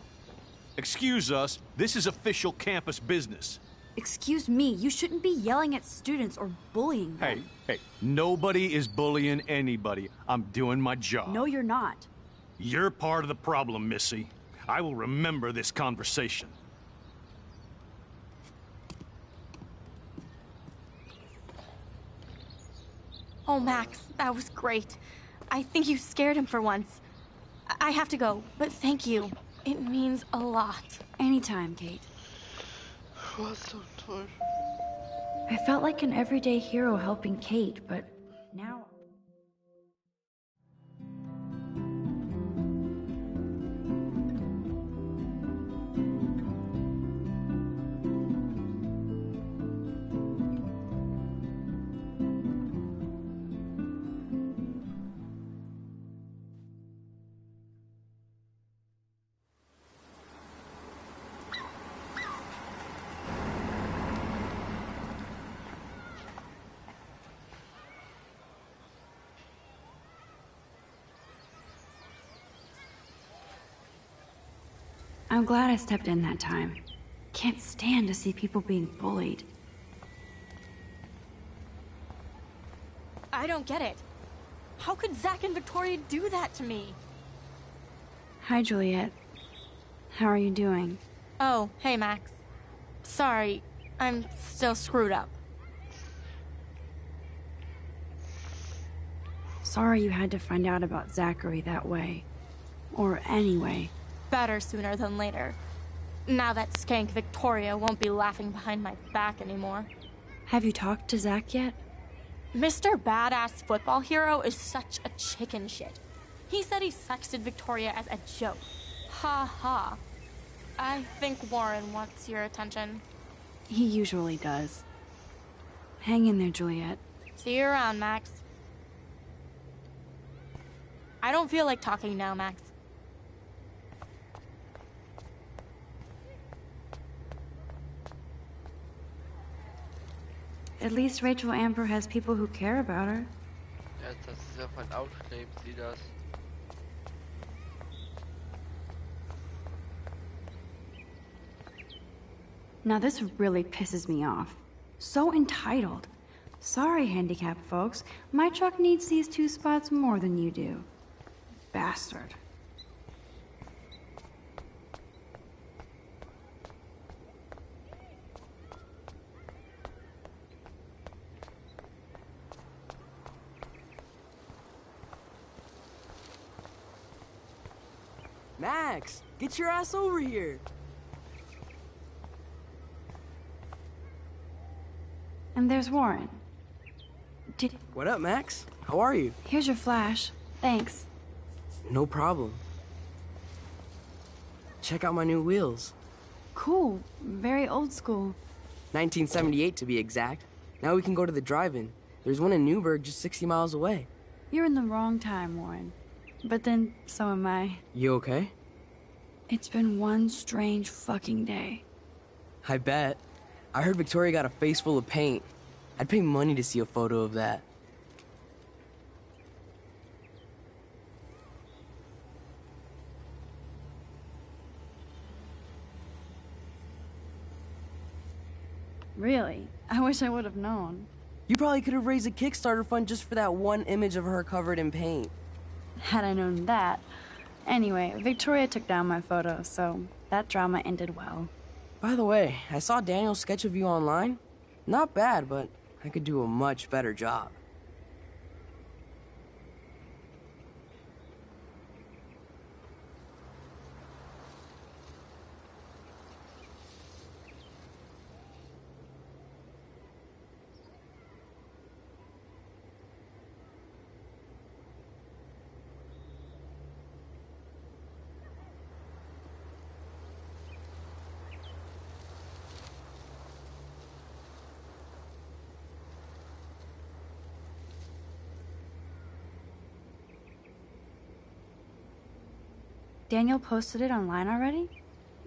[SPEAKER 10] Excuse us, this is official campus business.
[SPEAKER 2] Excuse me, you shouldn't be yelling at students or bullying them.
[SPEAKER 10] Hey, nobody is bullying anybody. I'm doing my job.
[SPEAKER 2] No, you're not.
[SPEAKER 10] You're part of the problem, Missy. I will remember this conversation.
[SPEAKER 5] Oh, Max, that was great. I think you scared him for once. I have to go, but thank you. It means a lot.
[SPEAKER 7] Anytime, Kate.
[SPEAKER 12] Was so toll.
[SPEAKER 7] I felt like an everyday hero helping Kate, but now...
[SPEAKER 2] I'm glad I stepped in that time. Can't stand to see people being bullied.
[SPEAKER 5] I don't get it. How could Zach and Victoria do that to me?
[SPEAKER 2] Hi, Juliet. How are you doing?
[SPEAKER 5] Oh, hey, Max. Sorry, I'm still screwed up.
[SPEAKER 2] Sorry you had to find out about Zachary that way. Or anyway.
[SPEAKER 5] Better sooner than later. Now that skank Victoria won't be laughing behind my back anymore.
[SPEAKER 2] Have you talked to Zach yet?
[SPEAKER 5] Mr. Badass Football Hero is such a chicken shit. He said he sexted Victoria as a joke. Ha ha. I think Warren wants your attention.
[SPEAKER 2] He usually does. Hang in there, Juliet.
[SPEAKER 5] See you around, Max. I don't feel like talking now, Max.
[SPEAKER 2] At least Rachel Amber has people who care about her.
[SPEAKER 12] Ja, das ist ja von aufkleben, sie das.
[SPEAKER 2] Now this really pisses me off. So entitled. Sorry, handicapped folks. My truck needs these 2 spots more than you do. Bastard.
[SPEAKER 13] Max, get your ass over here.
[SPEAKER 2] And there's Warren.
[SPEAKER 13] What up, Max? How are you?
[SPEAKER 2] Here's your flash. Thanks.
[SPEAKER 13] No problem. Check out my new wheels.
[SPEAKER 2] Cool. Very old school.
[SPEAKER 13] 1978 to be exact. Now we can go to the drive-in. There's one in Newburgh just 60 miles away.
[SPEAKER 2] You're in the wrong time, Warren. But then, so am I.
[SPEAKER 13] You okay?
[SPEAKER 2] It's been one strange fucking day.
[SPEAKER 13] I bet. I heard Victoria got a face full of paint. I'd pay money to see a photo of that.
[SPEAKER 2] Really? I wish I would have known.
[SPEAKER 13] You probably could have raised a Kickstarter fund just for that one image of her covered in paint.
[SPEAKER 2] Had I known that. Anyway, Victoria took down my photo, so that drama ended well.
[SPEAKER 13] By the way, I saw Daniel's sketch of you online. Not bad, but I could do a much better job.
[SPEAKER 2] Daniel posted it online already?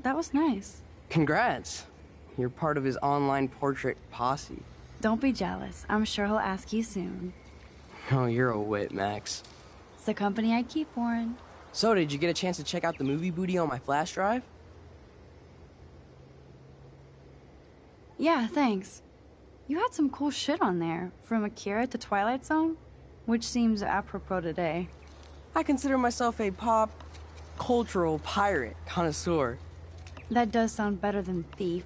[SPEAKER 2] That was nice.
[SPEAKER 13] Congrats. You're part of his online portrait posse.
[SPEAKER 2] Don't be jealous. I'm sure he'll ask you soon.
[SPEAKER 13] Oh, you're a wit, Max.
[SPEAKER 2] It's the company I keep, Warren.
[SPEAKER 13] So, did you get a chance to check out the movie booty on my flash drive?
[SPEAKER 2] Yeah, thanks. You had some cool shit on there, from Akira to Twilight Zone, which seems apropos today.
[SPEAKER 13] I consider myself a pop cultural pirate connoisseur.
[SPEAKER 2] That does sound better than thief.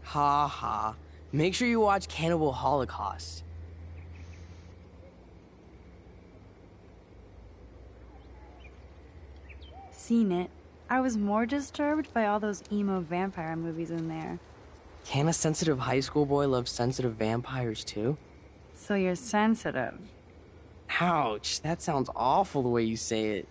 [SPEAKER 13] Ha ha. Make sure you watch Cannibal Holocaust.
[SPEAKER 2] Seen it. I was more disturbed by all those emo vampire movies in there.
[SPEAKER 13] Can a sensitive high school boy love sensitive vampires too?
[SPEAKER 2] So you're sensitive.
[SPEAKER 13] Ouch, that sounds awful the way you say it.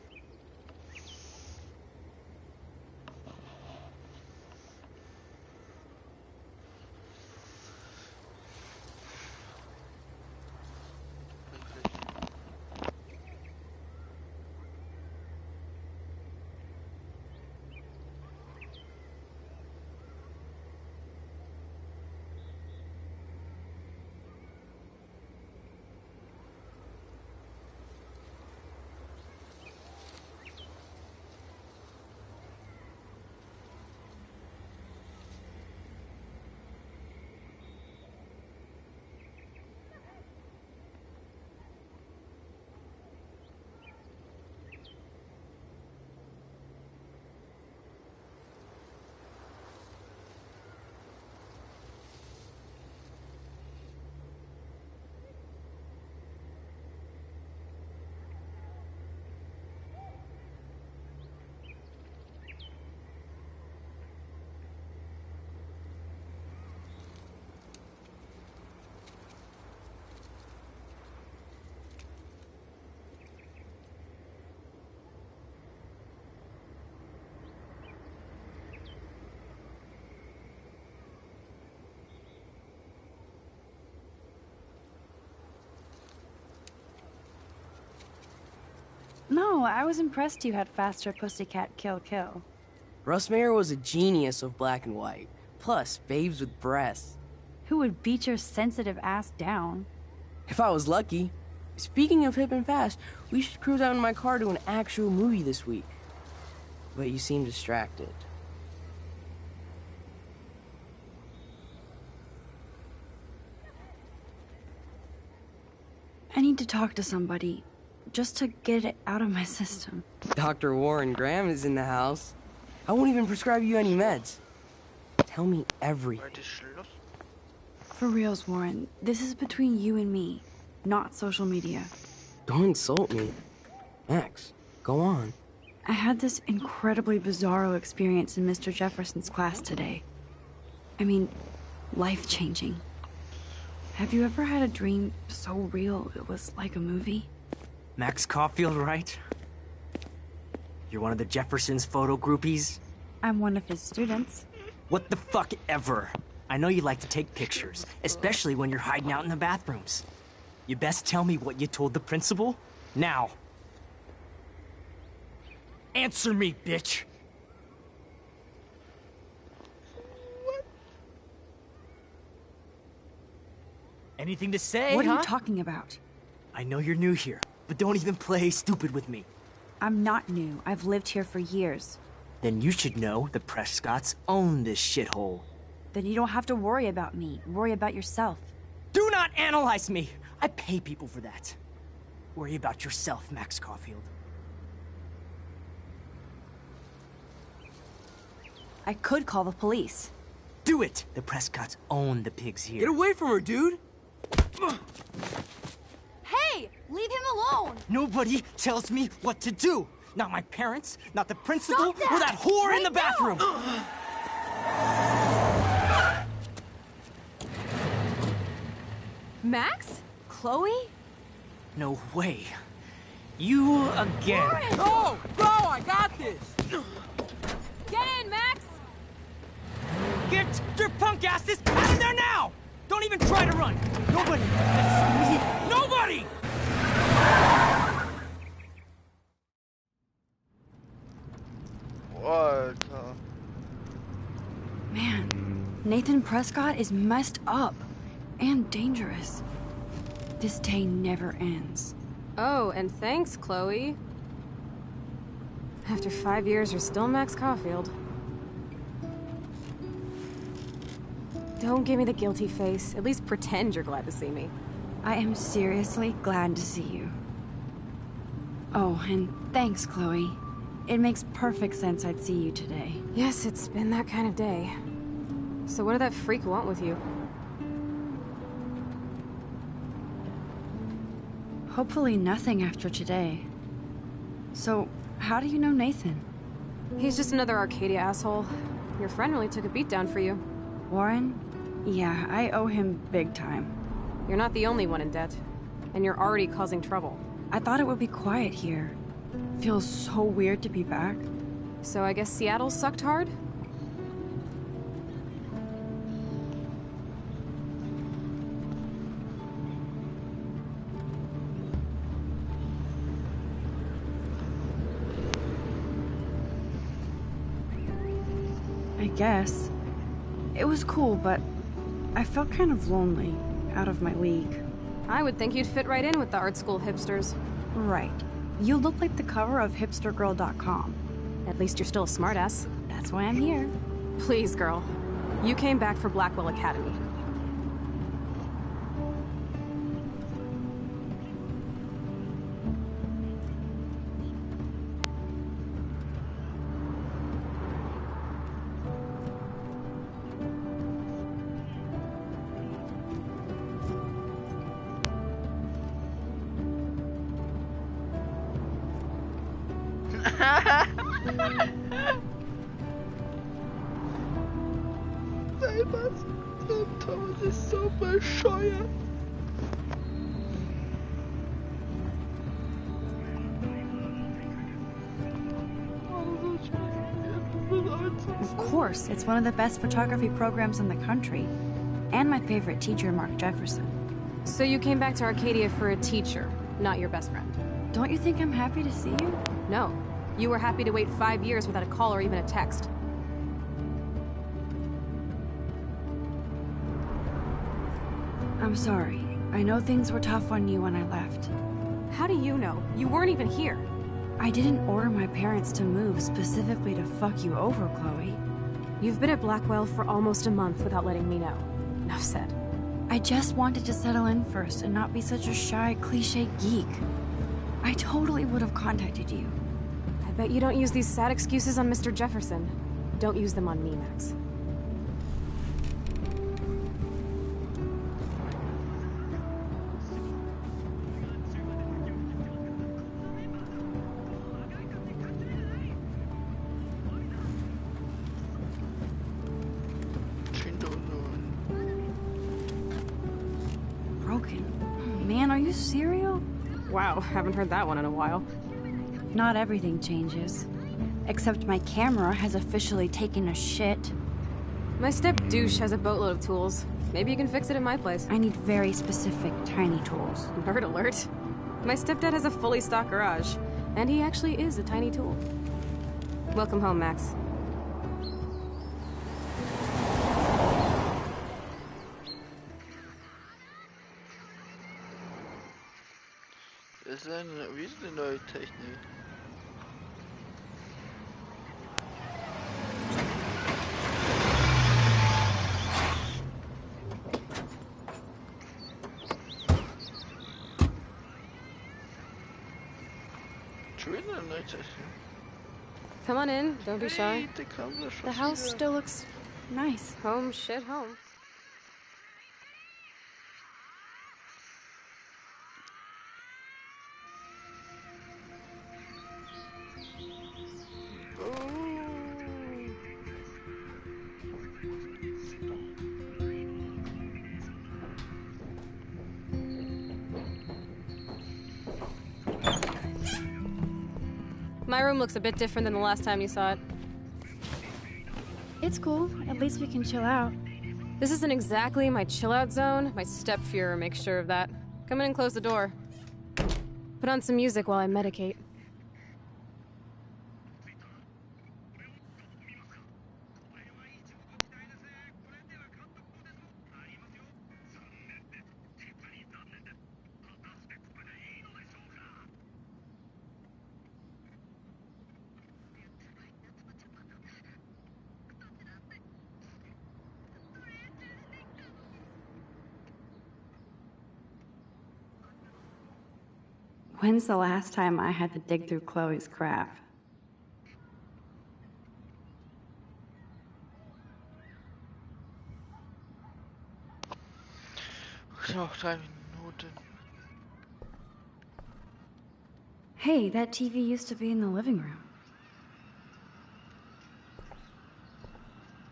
[SPEAKER 7] No, I was impressed you had faster pussycat kill kill.
[SPEAKER 13] Russ Mayer was a genius of black and white. Plus, babes with breasts.
[SPEAKER 7] Who would beat your sensitive ass down?
[SPEAKER 13] If I was lucky. Speaking of hip and fast, we should cruise out in my car to an actual movie this week. But you seem distracted.
[SPEAKER 7] I need to talk to somebody, just to get it out of my system.
[SPEAKER 13] Dr. Warren Graham is in the house. I won't even prescribe you any meds. Tell me everything.
[SPEAKER 7] For reals, Warren, this is between you and me, not social media.
[SPEAKER 13] Don't insult me. Max, go on.
[SPEAKER 7] I had this incredibly bizarro experience in Mr. Jefferson's class today. I mean, life-changing. Have you ever had a dream so real it was like a movie?
[SPEAKER 8] Max Caulfield, right? You're one of the Jefferson's photo groupies?
[SPEAKER 7] I'm one of his students.
[SPEAKER 8] What the fuck ever? I know you like to take pictures, especially when you're hiding out in the bathrooms. You best tell me what you told the principal, now. Answer me, bitch! Anything to say,
[SPEAKER 7] What are
[SPEAKER 8] huh?
[SPEAKER 7] you talking about?
[SPEAKER 8] I know you're new here, but don't even play stupid with me.
[SPEAKER 7] I'm not new. I've lived here for years.
[SPEAKER 8] Then you should know the Prescotts own this shithole.
[SPEAKER 7] Then you don't have to worry about me. Worry about yourself.
[SPEAKER 8] Do not analyze me! I pay people for that. Worry about yourself, Max Caulfield.
[SPEAKER 7] I could call the police.
[SPEAKER 8] Do it! The Prescotts own the pigs here.
[SPEAKER 13] Get away from her, dude!
[SPEAKER 5] Hey! Leave him alone!
[SPEAKER 8] Nobody tells me what to do! Not my parents, not the principal,
[SPEAKER 5] Stop that!
[SPEAKER 8] or that whore
[SPEAKER 5] Right
[SPEAKER 8] in the bathroom!
[SPEAKER 6] Max? Chloe?
[SPEAKER 8] No way. You again.
[SPEAKER 13] Oh! Bro, I got this!
[SPEAKER 6] Get in, Max!
[SPEAKER 8] Get your punk asses out of there now! Don't even try to run! Nobody! Nobody!
[SPEAKER 12] What?
[SPEAKER 7] Man, Nathan Prescott is messed up and dangerous. This day never ends.
[SPEAKER 6] Oh, and thanks, Chloe. After 5 years, you're still Max Caulfield. Don't give me the guilty face. At least pretend you're glad to see me.
[SPEAKER 7] I am seriously glad to see you. Oh, and thanks, Chloe. It makes perfect sense I'd see you today.
[SPEAKER 6] Yes, it's been that kind of day. So what did that freak want with you?
[SPEAKER 7] Hopefully nothing after today. So, how do you know Nathan?
[SPEAKER 6] He's just another Arcadia asshole. Your friend really took a beat down for you.
[SPEAKER 7] Warren? Yeah, I owe him big time.
[SPEAKER 6] You're not the only one in debt. And you're already causing trouble.
[SPEAKER 7] I thought it would be quiet here. Feels so weird to be back.
[SPEAKER 6] So I guess Seattle sucked hard?
[SPEAKER 7] I guess. It was cool, but I felt kind of lonely, out of my league.
[SPEAKER 6] I would think you'd fit right in with the art school hipsters.
[SPEAKER 7] Right. You look like the cover of hipstergirl.com.
[SPEAKER 6] At least you're still a smartass.
[SPEAKER 7] That's why I'm here.
[SPEAKER 6] Please, girl. You came back for Blackwell Academy.
[SPEAKER 12] Thomas ist so bescheuert.
[SPEAKER 7] Of course, it's one of the best photography programs in the country. And my favorite teacher, Mark Jefferson.
[SPEAKER 6] So you came back to Arcadia for a teacher, not your best friend.
[SPEAKER 7] Don't you think I'm happy to see you?
[SPEAKER 6] No. You were happy to wait 5 years without a call or even a text.
[SPEAKER 7] I'm sorry. I know things were tough on you when I left.
[SPEAKER 6] How do you know? You weren't even here.
[SPEAKER 7] I didn't order my parents to move specifically to fuck you over, Chloe.
[SPEAKER 6] You've been at Blackwell for almost a month without letting me know. Enough said.
[SPEAKER 7] I just wanted to settle in first and not be such a shy, cliché geek. I totally would have contacted you.
[SPEAKER 6] I bet you don't use these sad excuses on Mr. Jefferson. Don't use them on me, Max.
[SPEAKER 7] Broken. Man, are you serial?
[SPEAKER 6] Wow, haven't heard that one in a while.
[SPEAKER 7] Not everything changes. Except my camera has officially taken a shit.
[SPEAKER 6] My step-douche has a boatload of tools. Maybe you can fix it at my place.
[SPEAKER 7] I need very specific, tiny tools.
[SPEAKER 6] Nerd alert. My stepdad has a fully stocked garage, and he actually is a tiny tool. Welcome home, Max.
[SPEAKER 12] Wie ist die neue Technik?
[SPEAKER 6] Come on in, don't be shy.
[SPEAKER 7] The house still looks nice.
[SPEAKER 6] Home, shit, home. My room looks a bit different than the last time you saw it.
[SPEAKER 7] It's cool. At least we can chill out.
[SPEAKER 6] This isn't exactly my chill-out zone. My step-Fuhrer makes sure of that. Come in and close the door. Put on some music while I medicate.
[SPEAKER 7] When's the last time I had to dig through Chloe's crap?
[SPEAKER 12] Noch 3 Minuten.
[SPEAKER 7] Hey, that TV used to be in the living room.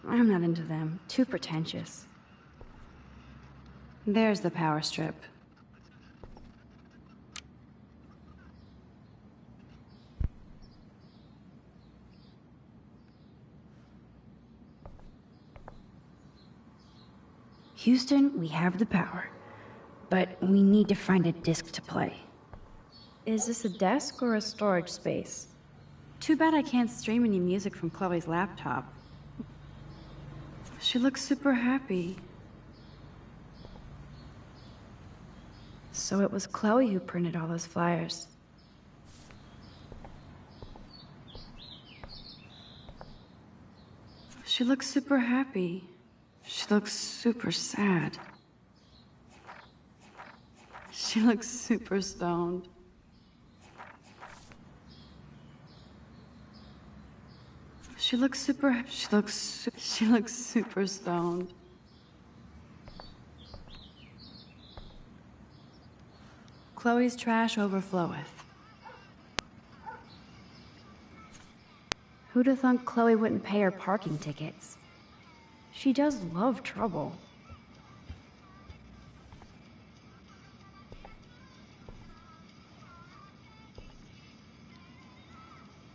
[SPEAKER 7] I'm not into them. Too pretentious. There's the power strip. Houston, we have the power, but we need to find a disc to play. Is this a desk or a storage space? Too bad I can't stream any music from Chloe's laptop. She looks super happy. So it was Chloe who printed all those flyers. She looks super happy. She looks super sad. She looks super stoned. She looks super stoned. Chloe's trash overfloweth. Who'd have thunk Chloe wouldn't pay her parking tickets? She does love trouble.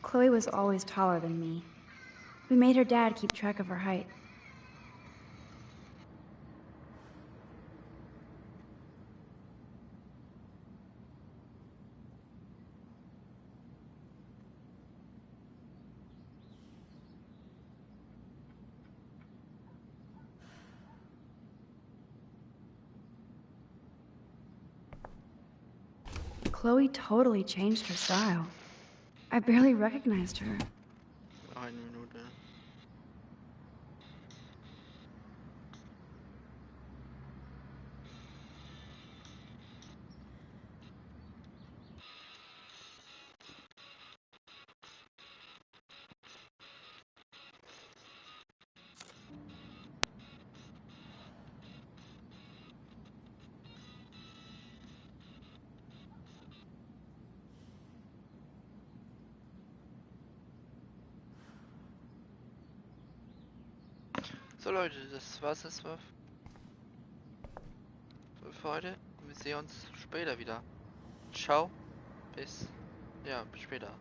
[SPEAKER 7] Chloe was always taller than me. We made her dad keep track of her height. Chloe totally changed her style. I barely recognized her.
[SPEAKER 12] Eine Minute. So Leute, das war's jetzt für heute. Wir sehen uns später wieder. Ciao, bis später.